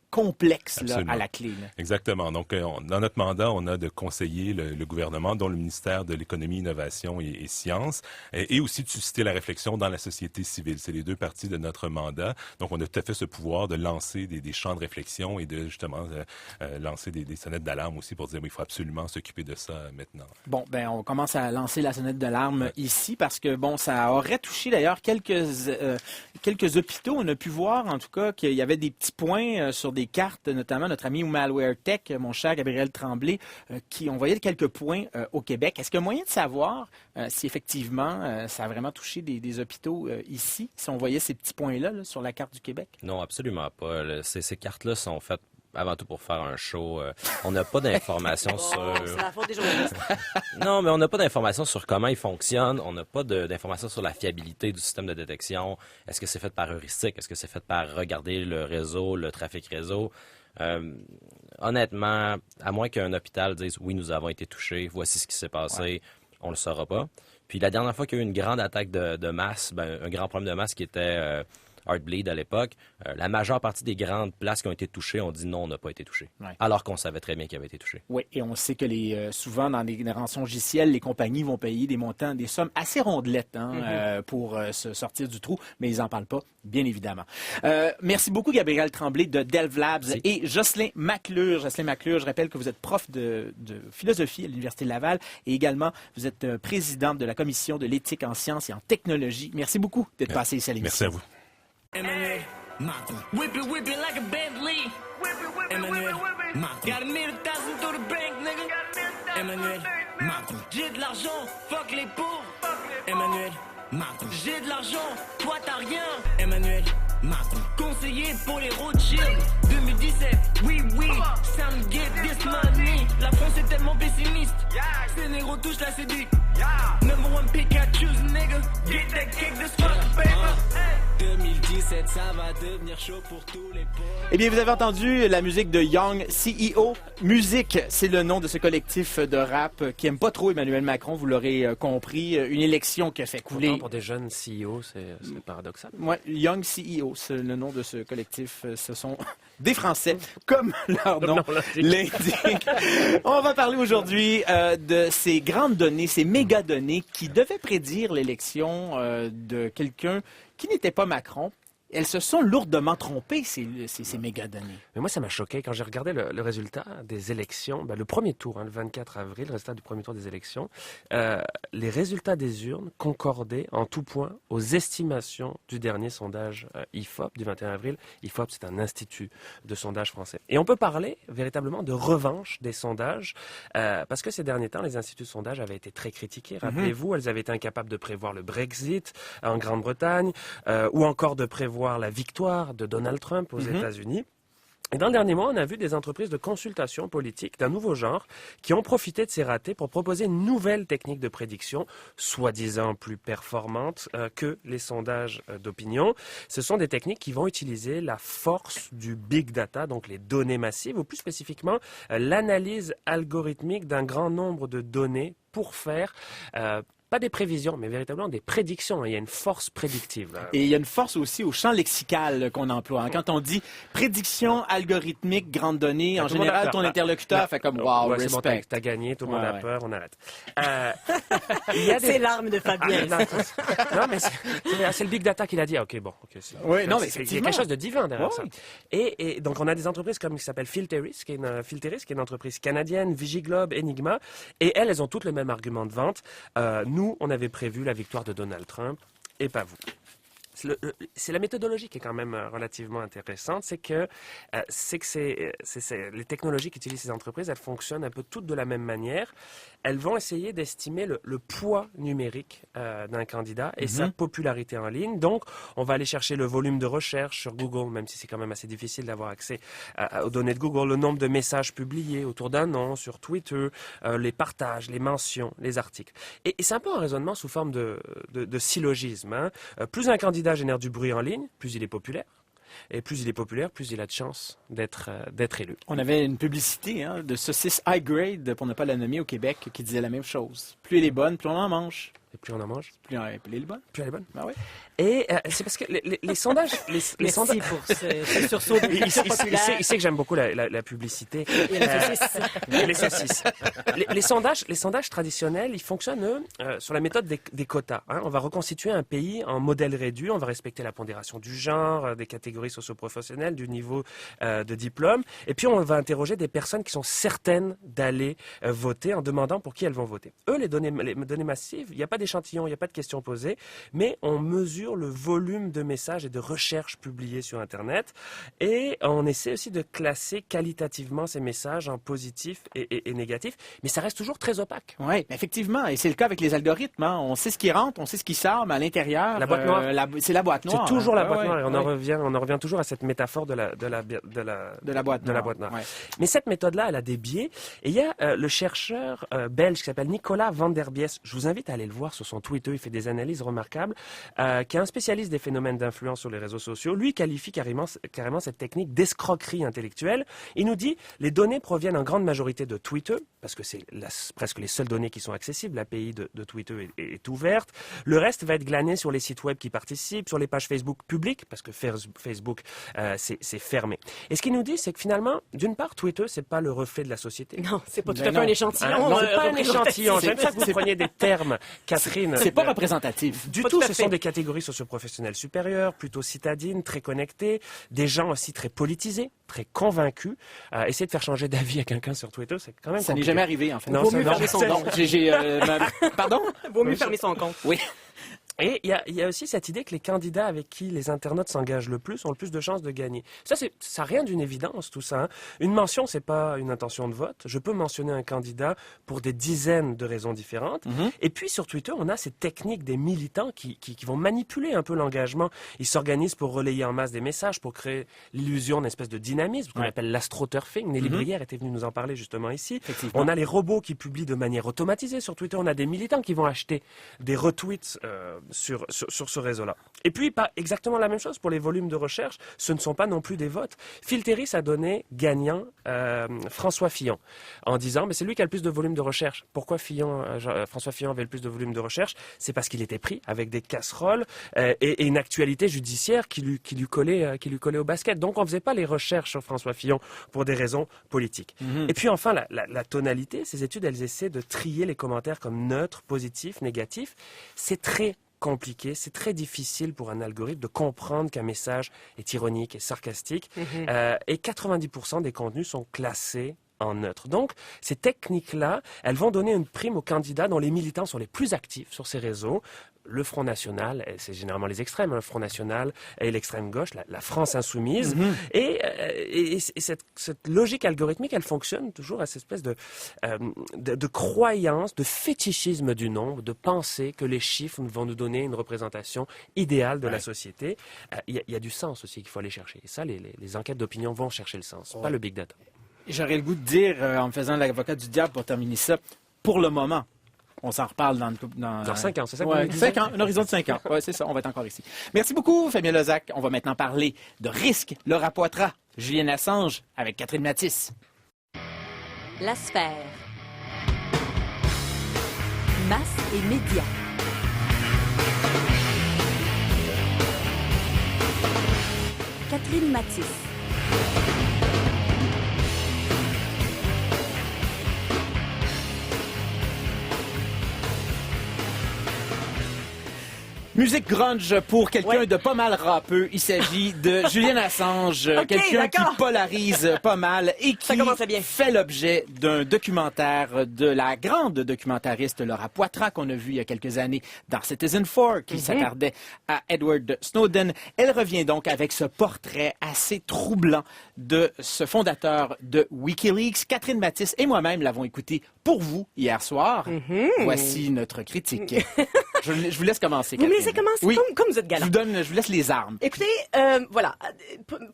complexes là, à la clé. Là. Exactement. Donc, dans notre mandat, on a de conseiller le gouvernement, dont le ministère de l'Économie, Innovation et Sciences, et aussi de susciter la réflexion dans la société civile. C'est les deux parties de notre mandat. Donc, on a tout à fait ce pouvoir de lancer des champs de réflexion et de, justement, lancer des sonnettes d'alarme aussi pour dire il faut absolument s'occuper de ça maintenant. Bon, on commence à lancer la sonnette d'alarme ici parce que, ça aurait touché d'ailleurs quelques hôpitaux. On a pu voir, en tout cas, qu'il y avait des petits points sur des des cartes, notamment notre ami Malware Tech, mon cher Gabriel Tremblay, qui ont voyé quelques points au Québec. Est-ce qu'il y a moyen de savoir si effectivement ça a vraiment touché des hôpitaux ici, si on voyait ces petits points-là là, sur la carte du Québec? Non, absolument pas. Ces cartes-là sont faites avant tout pour faire un show. On n'a pas d'informations sur... C'est la faute des journalistes. Non, mais on n'a pas d'informations sur comment ils fonctionnent. On n'a pas d'informations sur la fiabilité du système de détection. Est-ce que c'est fait par heuristique? Est-ce que c'est fait par regarder le réseau, le trafic réseau? Honnêtement, à moins qu'un hôpital dise « Oui, nous avons été touchés, voici ce qui s'est passé », on le saura pas. Puis la dernière fois qu'il y a eu une grande attaque de masse, un grand problème de masse qui était... Heartbleed à l'époque, la majeure partie des grandes places qui ont été touchées ont dit non, on n'a pas été touchés. Ouais. Alors qu'on savait très bien qu'ils avaient été touchés. Oui, et on sait que souvent dans des rançongiciels, les compagnies vont payer des montants, des sommes assez rondelettes pour se sortir du trou, mais ils n'en parlent pas, bien évidemment. Merci beaucoup, Gabriel Tremblay de Delve Labs et Jocelyn McClure. Jocelyn McClure, je rappelle que vous êtes prof de philosophie à l'Université Laval et également vous êtes présidente de la Commission de l'éthique en sciences et en technologie. Merci beaucoup d'être passé ici à l'émission. Merci à vous. Emmanuel Macron. Whip it like a Bentley. Emmanuel Macron. Got 1,000,000 through the bank, nigga. Emmanuel Macron. J'ai de l'argent, fuck les pauvres. Emmanuel Macron. J'ai de l'argent, toi t'as rien. Emmanuel Macron. Conseiller pour les Rothschild. 2017, oui, Sam get this money. La France est tellement pessimiste. Ces négros touchent la CD. Number one pick I choose, nigga. Get that cake, this fuck, paper. 2017, ça va devenir chaud pour tous les pauvres. Eh bien, vous avez entendu la musique de Young CEO. Musique, c'est le nom de ce collectif de rap qui aime pas trop Emmanuel Macron, vous l'aurez compris. Une élection qui a fait couler... Pourtant, pour des jeunes CEO, c'est paradoxal. Ouais, Young CEO, c'est le nom de ce collectif. Ce sont des Français, comme leur nom l'indique. On va parler aujourd'hui de ces grandes données, ces méga données qui devaient prédire l'élection de quelqu'un qui n'était pas Macron. Elles se sont lourdement trompées, ces mégadonnées. Mais moi, ça m'a choqué quand j'ai regardé le résultat des élections, le premier tour, le 24 avril, le résultat du premier tour des élections. Les résultats des urnes concordaient en tout point aux estimations du dernier sondage IFOP du 21 avril. IFOP, c'est un institut de sondage français. Et on peut parler véritablement de revanche des sondages, parce que ces derniers temps, les instituts de sondage avaient été très critiqués. Rappelez-vous, elles avaient été incapables de prévoir le Brexit en Grande-Bretagne, ou encore de prévoir la victoire de Donald Trump aux États-Unis. Et dans le dernier mois, on a vu des entreprises de consultation politique d'un nouveau genre qui ont profité de ces ratés pour proposer une nouvelle technique de prédiction, soi-disant plus performante que les sondages d'opinion. Ce sont des techniques qui vont utiliser la force du big data, donc les données massives, ou plus spécifiquement l'analyse algorithmique d'un grand nombre de données pour faire... pas des prévisions, mais véritablement des prédictions. Il y a une force prédictive. Là. Et il y a une force aussi au champ lexical qu'on emploie. Quand on dit prédiction algorithmique, grande donnée, en général, ton interlocuteur fait comme « wow, respect ». C'est bon, t'as gagné, tout le monde a peur, on arrête. C'est l'arme de Fabien. Non, mais c'est le big data qui l'a dit. Ah, OK, bon. Okay, oui, non, mais il y a quelque chose de divin derrière ça. Et donc, on a des entreprises comme qui s'appelle Filteris, qui est une entreprise canadienne, Vigiglobe, Enigma, et elles ont toutes le même argument de vente. Nous, on avait prévu la victoire de Donald Trump, et pas vous. C'est la méthodologie qui est quand même relativement intéressante, c'est que les technologies qu'utilisent ces entreprises, elles fonctionnent un peu toutes de la même manière. Elles vont essayer d'estimer le poids numérique d'un candidat et sa popularité en ligne. Donc, on va aller chercher le volume de recherche sur Google, même si c'est quand même assez difficile d'avoir accès aux données de Google, le nombre de messages publiés autour d'un nom, sur Twitter, les partages, les mentions, les articles. Et c'est un peu un raisonnement sous forme de syllogisme. Hein. Plus un candidat génère du bruit en ligne, plus il est populaire. Et plus il est populaire, plus il a de chances d'être élu. On avait une publicité de saucisse high grade, pour ne pas la nommer, au Québec, qui disait la même chose. Plus elle est bonne, plus on en mange. Et plus on en mange. Plus elle est bonne. Plus elle est bonne. Ah oui. Et c'est parce que les sondages... Merci sondages... pour ce sursaut de il sait que j'aime beaucoup la publicité. Et les saucisses. Les sondages traditionnels, ils fonctionnent, eux, sur la méthode des quotas. Hein. On va reconstituer un pays en modèle réduit, on va respecter la pondération du genre, des catégories socio-professionnelles, du niveau de diplôme, et puis on va interroger des personnes qui sont certaines d'aller voter en demandant pour qui elles vont voter. Eux, les données massives, il n'y a pas d'échantillon, il n'y a pas de questions posées, mais on mesure le volume de messages et de recherches publiées sur Internet et on essaie aussi de classer qualitativement ces messages en positifs et négatifs, mais ça reste toujours très opaque. Oui, effectivement. Et c'est le cas avec les algorithmes. Hein. On sait ce qui rentre, on sait ce qui sort, mais à l'intérieur, La boîte noire. c'est la boîte noire. C'est toujours la hein. boîte Ouais, noire et ouais. on en revient toujours à cette métaphore de la boîte de la noire. boîte noire. Ouais. Mais cette méthode-là, elle a des biais. Et il y a le chercheur belge qui s'appelle Nicolas van der Bies. Je vous invite à aller le voir sur son Twitter. Il fait des analyses remarquables. Qui est un spécialiste des phénomènes d'influence sur les réseaux sociaux. Lui qualifie carrément cette technique d'escroquerie intellectuelle. Il nous dit les données proviennent en grande majorité de Twitter, parce que c'est presque les seules données qui sont accessibles. L'API de Twitter est ouverte. Le reste va être glané sur les sites web qui participent, sur les pages Facebook publiques, parce que Facebook, c'est fermé. Et ce qu'il nous dit, c'est que finalement, d'une part, Twitter, c'est pas le reflet de la société. Non, c'est pas tout Ben à fait non. un échantillon. Non, c'est pas un représentatif. échantillon. J'aime ça que vous preniez des termes, Catherine. C'est pas représentatif. Du Pas tout, tout à ce fait. sont des catégories socioprofessionnelles supérieures, plutôt citadines, très connectées, des gens aussi très politisés, très convaincus. Essayer de faire changer d'avis à quelqu'un sur Twitter, c'est quand même Ça n'est compliqué. jamais arrivé, en fait. Non, Vaut ça, mieux non. fermer son Non, compte. Pardon? Vaut mieux fermer son compte. Oui. Et il y a aussi cette idée que les candidats avec qui les internautes s'engagent le plus ont le plus de chances de gagner. Ça rien d'une évidence, tout ça. Hein. Une mention, c'est pas une intention de vote. Je peux mentionner un candidat pour des dizaines de raisons différentes. Et puis, sur Twitter, on a ces techniques des militants qui vont manipuler un peu l'engagement. Ils s'organisent pour relayer en masse des messages, pour créer l'illusion d'une espèce de dynamisme, qu'on appelle l'astroturfing. Nelly Brière était venue nous en parler justement ici. Effectivement. On a les robots qui publient de manière automatisée sur Twitter. On a des militants qui vont acheter des retweets sur ce réseau-là. Et puis, pas exactement la même chose pour les volumes de recherche. Ce ne sont pas non plus des votes. Phil Terris a donné gagnant François Fillon en disant, mais c'est lui qui a le plus de volume de recherche. Pourquoi François Fillon avait le plus de volume de recherche? C'est parce qu'il était pris avec des casseroles et une actualité judiciaire qui lui collait au basket. Donc, on ne faisait pas les recherches sur François Fillon pour des raisons politiques. Et puis, enfin, la tonalité, ces études, elles essaient de trier les commentaires comme neutres, positifs, négatifs. C'est très compliqué, c'est très difficile pour un algorithme de comprendre qu'un message est ironique et sarcastique. Et 90% des contenus sont classés en neutre. Donc, ces techniques-là, elles vont donner une prime aux candidats dont les militants sont les plus actifs sur ces réseaux. Le Front National, c'est généralement les extrêmes, le Front National et l'extrême gauche, la France insoumise. Et cette logique algorithmique, elle fonctionne toujours à cette espèce de croyance, de fétichisme du nombre, de penser que les chiffres vont nous donner une représentation idéale de la société. Il y a du sens aussi qu'il faut aller chercher. Et ça, les enquêtes d'opinion vont chercher le sens, pas le big data. J'aurais le goût de dire, en me faisant l'avocat du diable pour terminer ça, pour le moment. On s'en reparle dans 5 ans, c'est ça que ouais, vous me disiez? 5 ans, un horizon de 5 ans. Ouais, c'est ça, on va être encore ici. Merci beaucoup, Fabien Lozac. On va maintenant parler de risque. Laura Poitras, Julian Assange avec Catherine Matisse. La sphère. Masse et médias. Catherine Matisse. Musique grunge pour quelqu'un Ouais. de pas mal râpeux. Il s'agit de Julian Assange, Ok, quelqu'un qui d'accord. polarise pas mal et qui Ça commençait bien. fait l'objet d'un documentaire de la grande documentariste Laura Poitras qu'on a vu il y a quelques années dans Citizen4 qui s'attardait à Edward Snowden. Elle revient donc avec ce portrait assez troublant de ce fondateur de Wikileaks. Catherine Matisse et moi-même l'avons écouté pour vous hier soir. Voici notre critique. Je vous laisse commencer, Vous me Catherine. laissez commencer Oui. comme vous êtes galant. Je vous laisse les armes. Écoutez, voilà.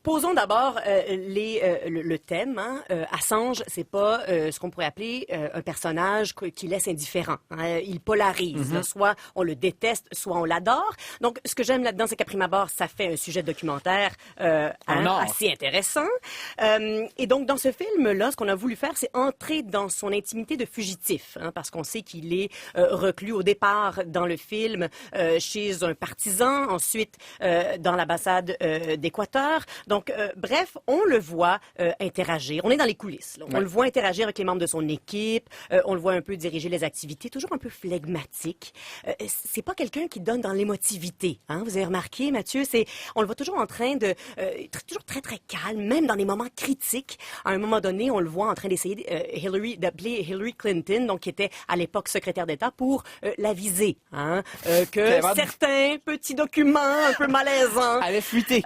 Posons d'abord le thème. Hein. Assange, c'est pas ce qu'on pourrait appeler un personnage qui laisse indifférent. Hein. Il polarise. Là. Soit on le déteste, soit on l'adore. Donc, ce que j'aime là-dedans, c'est qu'à prime abord, ça fait un sujet de documentaire or. assez intéressant. Et donc, dans ce film-là, ce qu'on a voulu faire, c'est entrer dans son intimité de fugitif. Hein, parce qu'on sait qu'il est reclus au départ dans le films chez un partisan, ensuite dans l'ambassade d'Équateur. Donc, bref, on le voit interagir. On est dans les coulisses. Là. On le voit interagir avec les membres de son équipe. On le voit un peu diriger les activités, toujours un peu flegmatique. C'est pas quelqu'un qui donne dans l'émotivité. Hein? Vous avez remarqué, Mathieu, on le voit toujours en train de... toujours très, très calme, même dans des moments critiques. À un moment donné, on le voit en train d'essayer d'appeler Hillary Clinton, donc qui était à l'époque secrétaire d'État, pour l'aviser. Hein? Que certains petits documents un peu malaisants... allaient fuiter.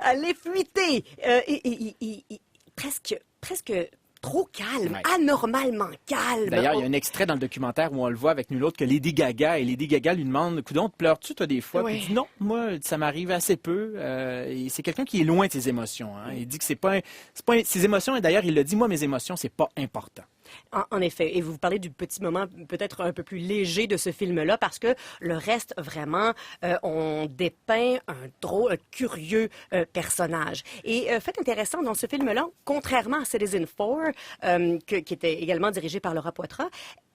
Presque trop calme, anormalement calme. D'ailleurs, il y a un extrait dans le documentaire où on le voit avec nul autre que Lady Gaga. Et Lady Gaga lui demande, coudonc, pleures-tu toi des fois? Puis il dit non, moi, ça m'arrive assez peu. Et c'est quelqu'un qui est loin de ses émotions. Hein. Il dit que c'est pas ses émotions. Et d'ailleurs, il le dit, moi, mes émotions, c'est pas important. En effet. Et vous parlez du petit moment peut-être un peu plus léger de ce film-là parce que le reste, vraiment, on dépeint un curieux personnage. Et fait intéressant dans ce film-là, contrairement à Citizenfour, qui était également dirigé par Laura Poitras,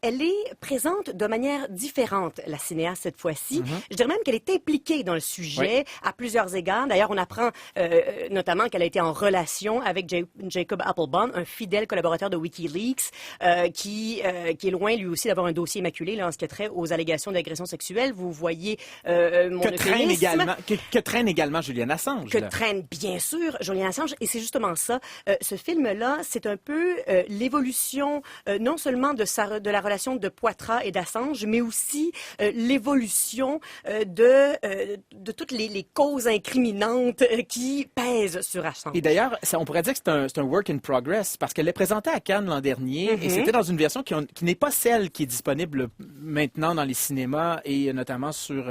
elle est présente de manière différente, la cinéaste, cette fois-ci. Je dirais même qu'elle est impliquée dans le sujet à plusieurs égards. D'ailleurs, on apprend notamment qu'elle a été en relation avec Jacob Appelbaum, un fidèle collaborateur de WikiLeaks, qui est loin, lui aussi, d'avoir un dossier immaculé là, en ce qui a trait aux allégations d'agression sexuelle. Vous voyez mon euphémisme. Que traîne également Julian Assange. Que traîne, bien sûr, Julian Assange. Et c'est justement ça. Ce film-là, c'est un peu l'évolution, non seulement de la relation de Poitras et d'Assange, mais aussi l'évolution de toutes les causes incriminantes qui pèsent sur Assange. Et d'ailleurs, on pourrait dire que c'est un work in progress, parce qu'elle est présentée à Cannes l'an dernier, et c'était dans une version qui n'est pas celle qui est disponible maintenant dans les cinémas, et notamment sur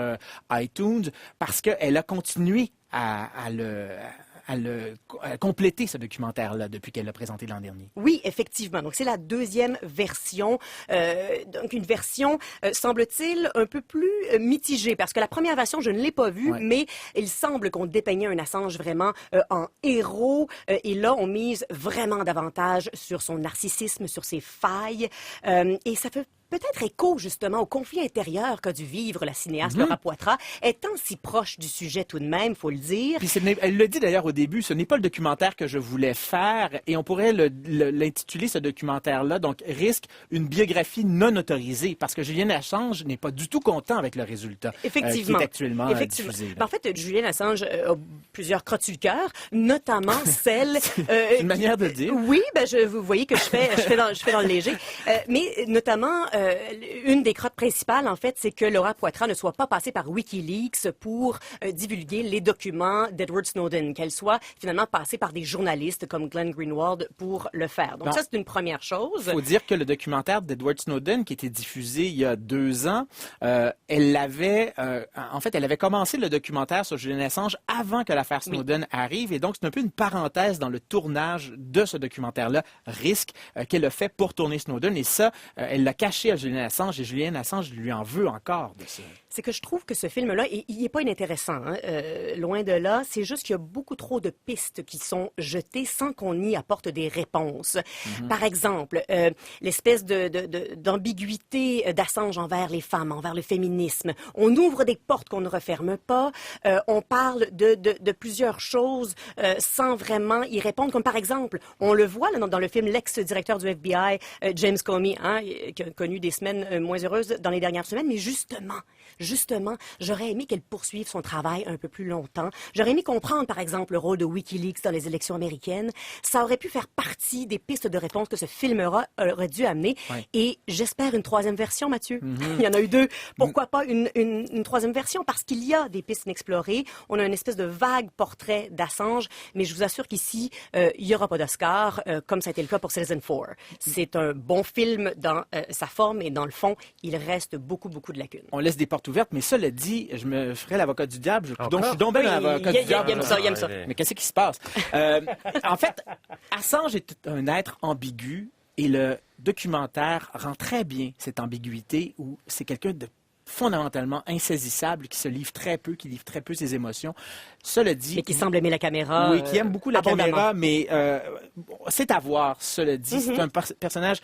iTunes, parce qu'elle a continué à compléter ce documentaire-là depuis qu'elle l'a présenté l'an dernier. Oui, effectivement. Donc, c'est la deuxième version. Donc, une version, semble-t-il, un peu plus mitigée. Parce que la première version, je ne l'ai pas vue, mais il semble qu'on dépeignait un Assange vraiment en héros. Et là, on mise vraiment davantage sur son narcissisme, sur ses failles. Et ça fait peut-être écho, justement, au conflit intérieur qu'a dû vivre la cinéaste Laura Poitras, étant si proche du sujet tout de même, faut le dire. Puis elle le dit d'ailleurs au début, ce n'est pas le documentaire que je voulais faire, et on pourrait l'intituler, ce documentaire-là, donc risque une biographie non autorisée, parce que Julian Assange n'est pas du tout content avec le résultat qui est actuellement diffusé. En fait, Julian Assange a plusieurs crottes sur le cœur, notamment celle... C'est une manière de dire. Oui, vous voyez que je fais dans le léger. Mais notamment... une des crottes principales, en fait, c'est que Laura Poitras ne soit pas passée par WikiLeaks pour divulguer les documents d'Edward Snowden, qu'elle soit finalement passée par des journalistes comme Glenn Greenwald pour le faire. Donc ça, c'est une première chose. Il faut dire que le documentaire d'Edward Snowden, qui était diffusé il y a 2 ans, elle avait commencé le documentaire sur Julian Assange avant que l'affaire Snowden arrive, et donc c'est un peu une parenthèse dans le tournage de ce documentaire-là, Risque, qu'elle a fait pour tourner Snowden, et ça, elle l'a caché à Julian Assange, et Julian Assange lui en veut encore de ça. C'est que je trouve que ce film-là, il n'est pas inintéressant, hein? Loin de là. C'est juste qu'il y a beaucoup trop de pistes qui sont jetées sans qu'on y apporte des réponses. Par exemple, l'espèce d'ambiguïté d'Assange envers les femmes, envers le féminisme. On ouvre des portes qu'on ne referme pas. On parle de plusieurs choses sans vraiment y répondre. Comme par exemple, on le voit là, dans le film, l'ex-directeur du FBI, James Comey, hein, qui a connu des semaines moins heureuses dans les dernières semaines, mais justement, j'aurais aimé qu'elle poursuive son travail un peu plus longtemps. J'aurais aimé comprendre, par exemple, le rôle de WikiLeaks dans les élections américaines. Ça aurait pu faire partie des pistes de réponse que ce film aurait dû amener. Ouais. Et j'espère une troisième version, Mathieu. Il y en a eu 2. Pourquoi pas une troisième version? Parce qu'il y a des pistes inexplorées. On a une espèce de vague portrait d'Assange, mais je vous assure qu'ici, il n'y aura pas d'Oscar, comme ça a été le cas pour Citizenfour. C'est un bon film dans sa forme et dans le fond, il reste beaucoup de lacunes. On laisse des portes ouvertes, mais cela dit, je me ferai l'avocat du diable. Donc, je suis donc bien l'avocat du diable. Il aime ça. Mais qu'est-ce qui se passe? En fait, Assange est un être ambigu, et le documentaire rend très bien cette ambiguïté, où c'est quelqu'un de fondamentalement insaisissable, qui se livre très peu, qui livre très peu ses émotions. Cela dit... Mais qui semble aimer la caméra. Oui, qui aime beaucoup la caméra, mais c'est à voir, cela dit. C'est un personnage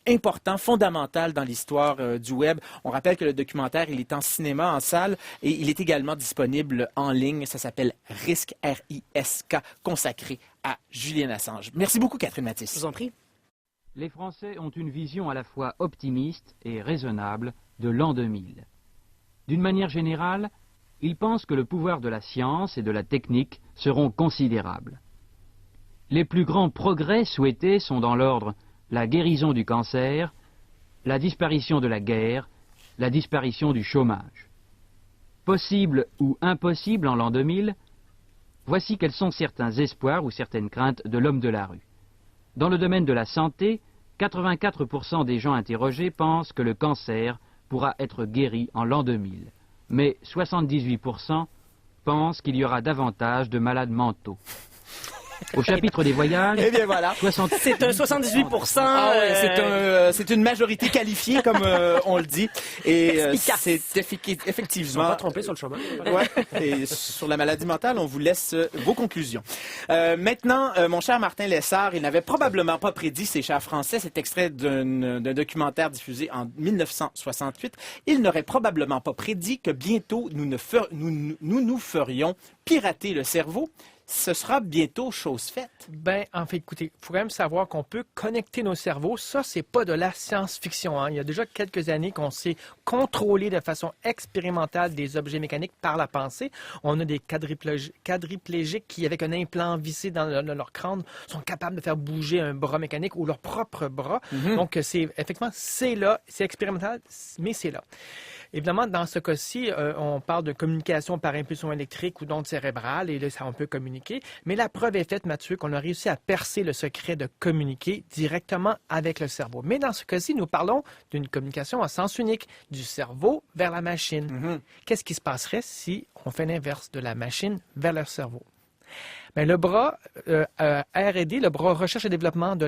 important, fondamental dans l'histoire du web. On rappelle que le documentaire, il est en cinéma, en salle, et il est également disponible en ligne. Ça s'appelle Risque, R-I-S-K, consacré à Julian Assange. Merci beaucoup, Catherine Mathis. Je vous en prie. Les Français ont une vision à la fois optimiste et raisonnable de l'an 2000. D'une manière générale, ils pensent que le pouvoir de la science et de la technique seront considérables. Les plus grands progrès souhaités sont dans l'ordre la guérison du cancer, la disparition de la guerre, la disparition du chômage. Possible ou impossible en l'an 2000, voici quels sont certains espoirs ou certaines craintes de l'homme de la rue. Dans le domaine de la santé, 84% des gens interrogés pensent que le cancer pourra être guéri en l'an 2000. Mais 78% pensent qu'il y aura davantage de malades mentaux. Au chapitre des voyages, Eh bien voilà. C'est un 78%. Ah ouais, c'est une majorité qualifiée, comme on le dit. Et Efficace. c'est Ils ne sont effectivement... pas trompés sur le chômage. Ouais. Et sur la maladie mentale, on vous laisse vos conclusions. Maintenant, mon cher Martin Lessard, il n'avait probablement pas prédit, ces chers Français, cet extrait d'un documentaire diffusé en 1968. Il n'aurait probablement pas prédit que bientôt nous ferions pirater le cerveau. Ce sera bientôt chose faite. Ben, en fait, écoutez, il faut quand même savoir qu'on peut connecter nos cerveaux. Ça, c'est pas de la science-fiction. Hein. Il y a déjà quelques années qu'on sait contrôler de façon expérimentale des objets mécaniques par la pensée. On a des quadriplégiques qui, avec un implant vissé dans leur crâne, sont capables de faire bouger un bras mécanique ou leur propre bras. Donc, effectivement, c'est là, c'est expérimental, mais c'est là. Évidemment, dans ce cas-ci, on parle de communication par impulsion électrique ou d'onde cérébrale, et là, ça, on peut communiquer. Mais la preuve est faite, Mathieu, qu'on a réussi à percer le secret de communiquer directement avec le cerveau. Mais dans ce cas-ci, nous parlons d'une communication à sens unique, du cerveau vers la machine. Qu'est-ce qui se passerait si on fait l'inverse, de la machine vers le cerveau? Bien, le bras R&D, le bras recherche et développement de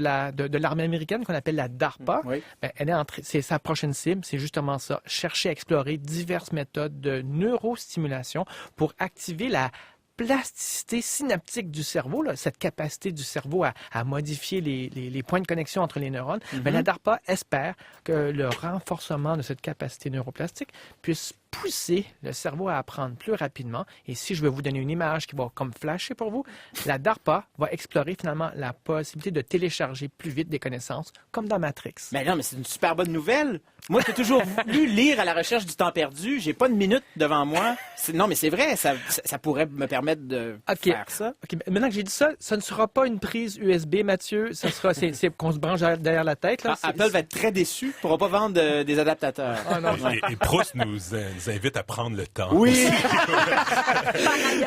l'armée américaine qu'on appelle la DARPA, Oui. bien, c'est sa prochaine cible, c'est justement ça, chercher à explorer diverses méthodes de neurostimulation pour activer la plasticité synaptique du cerveau, là, cette capacité du cerveau à modifier les points de connexion entre les neurones. Bien, la DARPA espère que le renforcement de cette capacité neuroplastique puisse pousser le cerveau à apprendre plus rapidement. Et si je veux vous donner une image qui va comme flasher pour vous, la DARPA va explorer finalement la possibilité de télécharger plus vite des connaissances, comme dans Matrix. Mais non, mais c'est une super bonne nouvelle. Moi, j'ai toujours voulu lire à la recherche du temps perdu. J'ai pas de minute devant moi. Non, mais c'est vrai, ça pourrait me permettre de faire ça. OK, maintenant que j'ai dit ça, ce ne sera pas une prise USB, Mathieu. Ça sera, c'est qu'on se branche derrière la tête. Là. Apple va être très déçu. Il ne pourra pas vendre des adaptateurs. Ah, non. Et Proust nous invite à prendre le temps. Oui!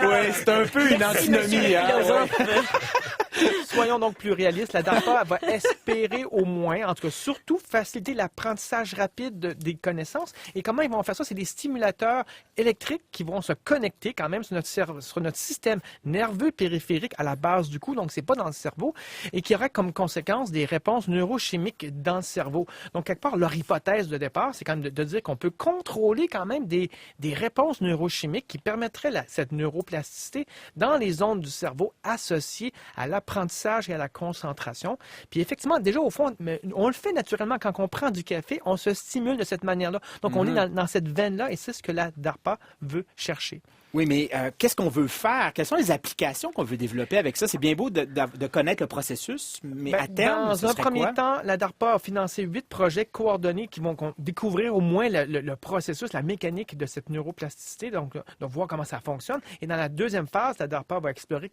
Oui, c'est un peu une antinomie. Hein, ouais. Soyons donc plus réalistes. La DARPA va espérer au moins, en tout cas surtout, faciliter l'apprentissage rapide des connaissances. Et comment ils vont faire ça? C'est des stimulateurs électriques qui vont se connecter quand même sur notre système nerveux périphérique à la base du cou, donc c'est pas dans le cerveau, et qui aurait comme conséquence des réponses neurochimiques dans le cerveau. Donc, quelque part, leur hypothèse de départ, c'est quand même de dire qu'on peut contrôler quand même des réponses neurochimiques qui permettraient cette neuroplasticité dans les zones du cerveau associées à l'apprentissage et à la concentration. Puis effectivement, déjà au fond, on le fait naturellement quand on prend du café, on se stimule de cette manière-là. Donc on est dans cette veine-là et c'est ce que la DARPA veut chercher. Oui, mais qu'est-ce qu'on veut faire? Quelles sont les applications qu'on veut développer avec ça? C'est bien beau de connaître le processus, mais à terme, dans ce un serait premier quoi? temps, la DARPA a financé 8 projets coordonnés qui vont découvrir au moins le processus, la mécanique de cette neuroplasticité, donc de voir comment ça fonctionne. Et dans la deuxième phase, la DARPA va explorer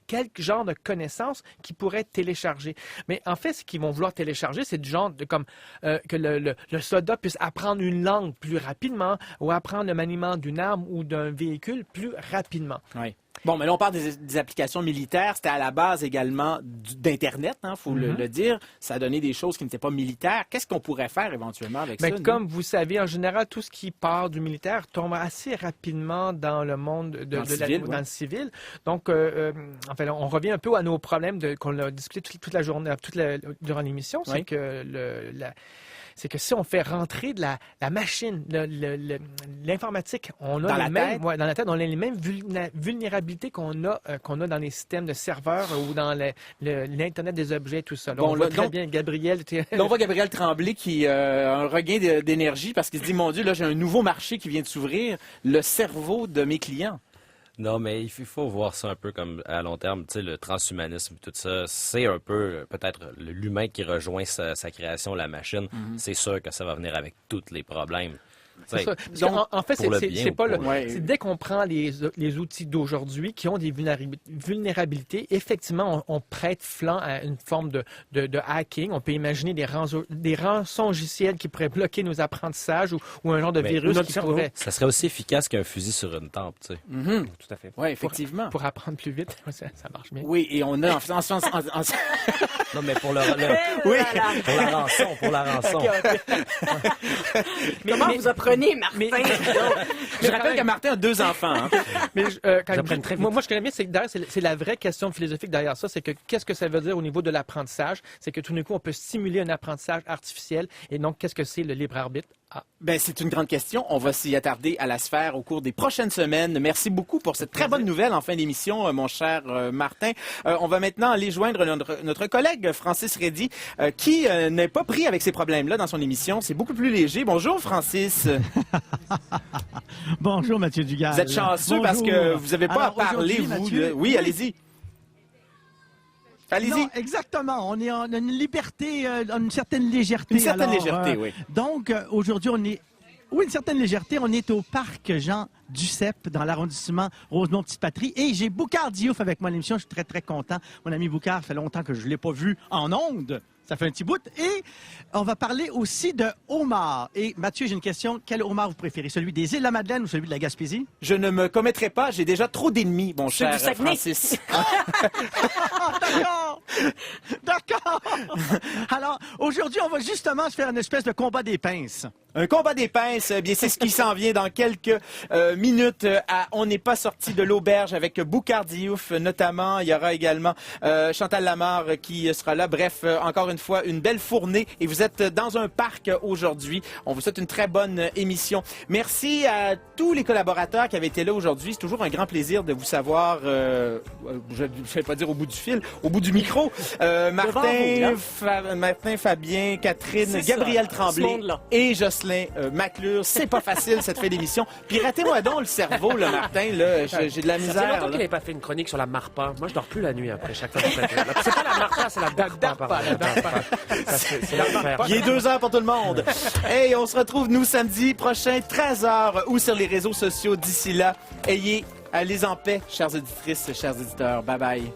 quel genre de connaissances qui pourraient être téléchargées. Mais en fait, ce qu'ils vont vouloir télécharger, c'est du genre que le soldat puisse apprendre une langue plus rapidement ou apprendre le maniement d'une arme ou d'un véhicule plus rapidement. Oui. Bon, mais là, on parle des applications militaires. C'était à la base également d'Internet, il faut le dire. Ça a donné des choses qui n'étaient pas militaires. Qu'est-ce qu'on pourrait faire éventuellement avec ça? Comme vous savez, en général, tout ce qui part du militaire tombe assez rapidement dans le monde dans le civil. Donc, en fait, on revient un peu à nos problèmes qu'on a discuté toute la journée, durant l'émission. C'est que c'est que si on fait rentrer de la machine, l'informatique, on a Dans les la mêmes, tête? ouais, dans la tête, on a les mêmes vulnérabilités qu'on a dans les systèmes de serveurs ou dans l'Internet des objets, tout ça. Là, Bon, on voit là, très donc- bien Gabriel. Là, on voit Gabriel Tremblay qui a un regain d'énergie parce qu'il se dit, mon Dieu, là, j'ai un nouveau marché qui vient de s'ouvrir, le cerveau de mes clients. Non, mais il faut voir ça un peu comme à long terme. Tu sais, le transhumanisme, tout ça, c'est un peu peut-être l'humain qui rejoint sa création, la machine. C'est sûr que ça va venir avec tous les problèmes. C'est Tu sais, ça. Parce donc, qu'en fait, pour le bien c'est ou pas pour le. le- Ouais. C'est dès qu'on prend les outils d'aujourd'hui qui ont des vulnérabilités, effectivement, on prête flanc à une forme de hacking. On peut imaginer des rançongiciels qui pourraient bloquer nos apprentissages ou un genre de Mais- virus ou notre qui cerveau. pourrait ça serait aussi efficace qu'un fusil sur une tempe, tu sais. Tout à fait. Oui, effectivement. pour apprendre plus vite. Ça marche bien. Oui, et on a Non, mais pour le Oui. pour la rançon. Comment vous apprenez, Martin? Je rappelle que Martin a 2 enfants. Hein. Mais quand J'apprends très vite. moi, je connais bien, c'est que derrière, c'est la vraie question philosophique derrière ça, c'est que qu'est-ce que ça veut dire au niveau de l'apprentissage? C'est que tout d'un coup, on peut stimuler un apprentissage artificiel. Et donc, qu'est-ce que c'est le libre arbitre? Ah. Ben, c'est une grande question. On va s'y attarder à la sphère au cours des prochaines semaines. Merci beaucoup pour cette très bonne nouvelle en fin d'émission, mon cher Martin. On va maintenant aller joindre notre collègue Francis Reddy, qui n'est pas pris avec ces problèmes-là dans son émission. C'est beaucoup plus léger. Bonjour, Francis. Bonjour, Mathieu Dugal. Vous êtes chanceux Bonjour. parce que vous n'avez pas Alors, à parler, aujourd'hui, vous. Mathieu, Oui, allez-y. Allez-y. Non, exactement. On a une liberté, une certaine légèreté. Une certaine Alors, légèreté, oui. Donc, aujourd'hui, on est... Oui, une certaine légèreté. On est au parc Jean Duceppe, dans l'arrondissement Rosemont-Petite-Patrie. Et j'ai Boucard Diouf avec moi à l'émission. Je suis très, très content. Mon ami Boucard, ça fait longtemps que je ne l'ai pas vu en ondes. Ça fait un petit bout. Et on va parler aussi de homard. Et Mathieu, j'ai une question. Quel homard vous préférez? Celui des Îles-de-la-Madeleine ou celui de la Gaspésie? Je ne me commettrai pas. J'ai déjà trop d'ennemis, mon Ceux cher du Saguenay. Francis. D'accord! D'accord! Alors, aujourd'hui, on va justement se faire une espèce de combat des pinces. Un combat des pinces, eh bien c'est ce qui s'en vient dans quelques minutes à On n'est pas sorti de l'auberge avec Boucard Diouf notamment. Il y aura également Chantal Lamarre qui sera là. Bref, encore une fois, une belle fournée. Et vous êtes dans un parc aujourd'hui. On vous souhaite une très bonne émission. Merci à tous les collaborateurs qui avaient été là aujourd'hui. C'est toujours un grand plaisir de vous savoir, je ne vais pas dire au bout du fil, au bout du micro. Martin, Martin, Fabien, Catherine, C'est Gabriel ça, ce Tremblay monde-là. et Jocelyn Maclure. C'est pas facile, cette fin d'émission. Puis ratez-moi donc le cerveau, là, Martin. Là, j'ai de la Ça fait misère. longtemps là. qu'il n'avait pas fait une chronique sur la Marpa. Moi, je dors plus la nuit après chaque fois que je fais ça. C'est pas la Marpa, c'est la Darpa. C'est l'enfer. Il est 2 heures pour tout le monde. Hey, on se retrouve, nous, samedi prochain, 13h, ou sur les réseaux sociaux. D'ici là, allez en paix, chères auditrices, chers éditeurs. Bye bye.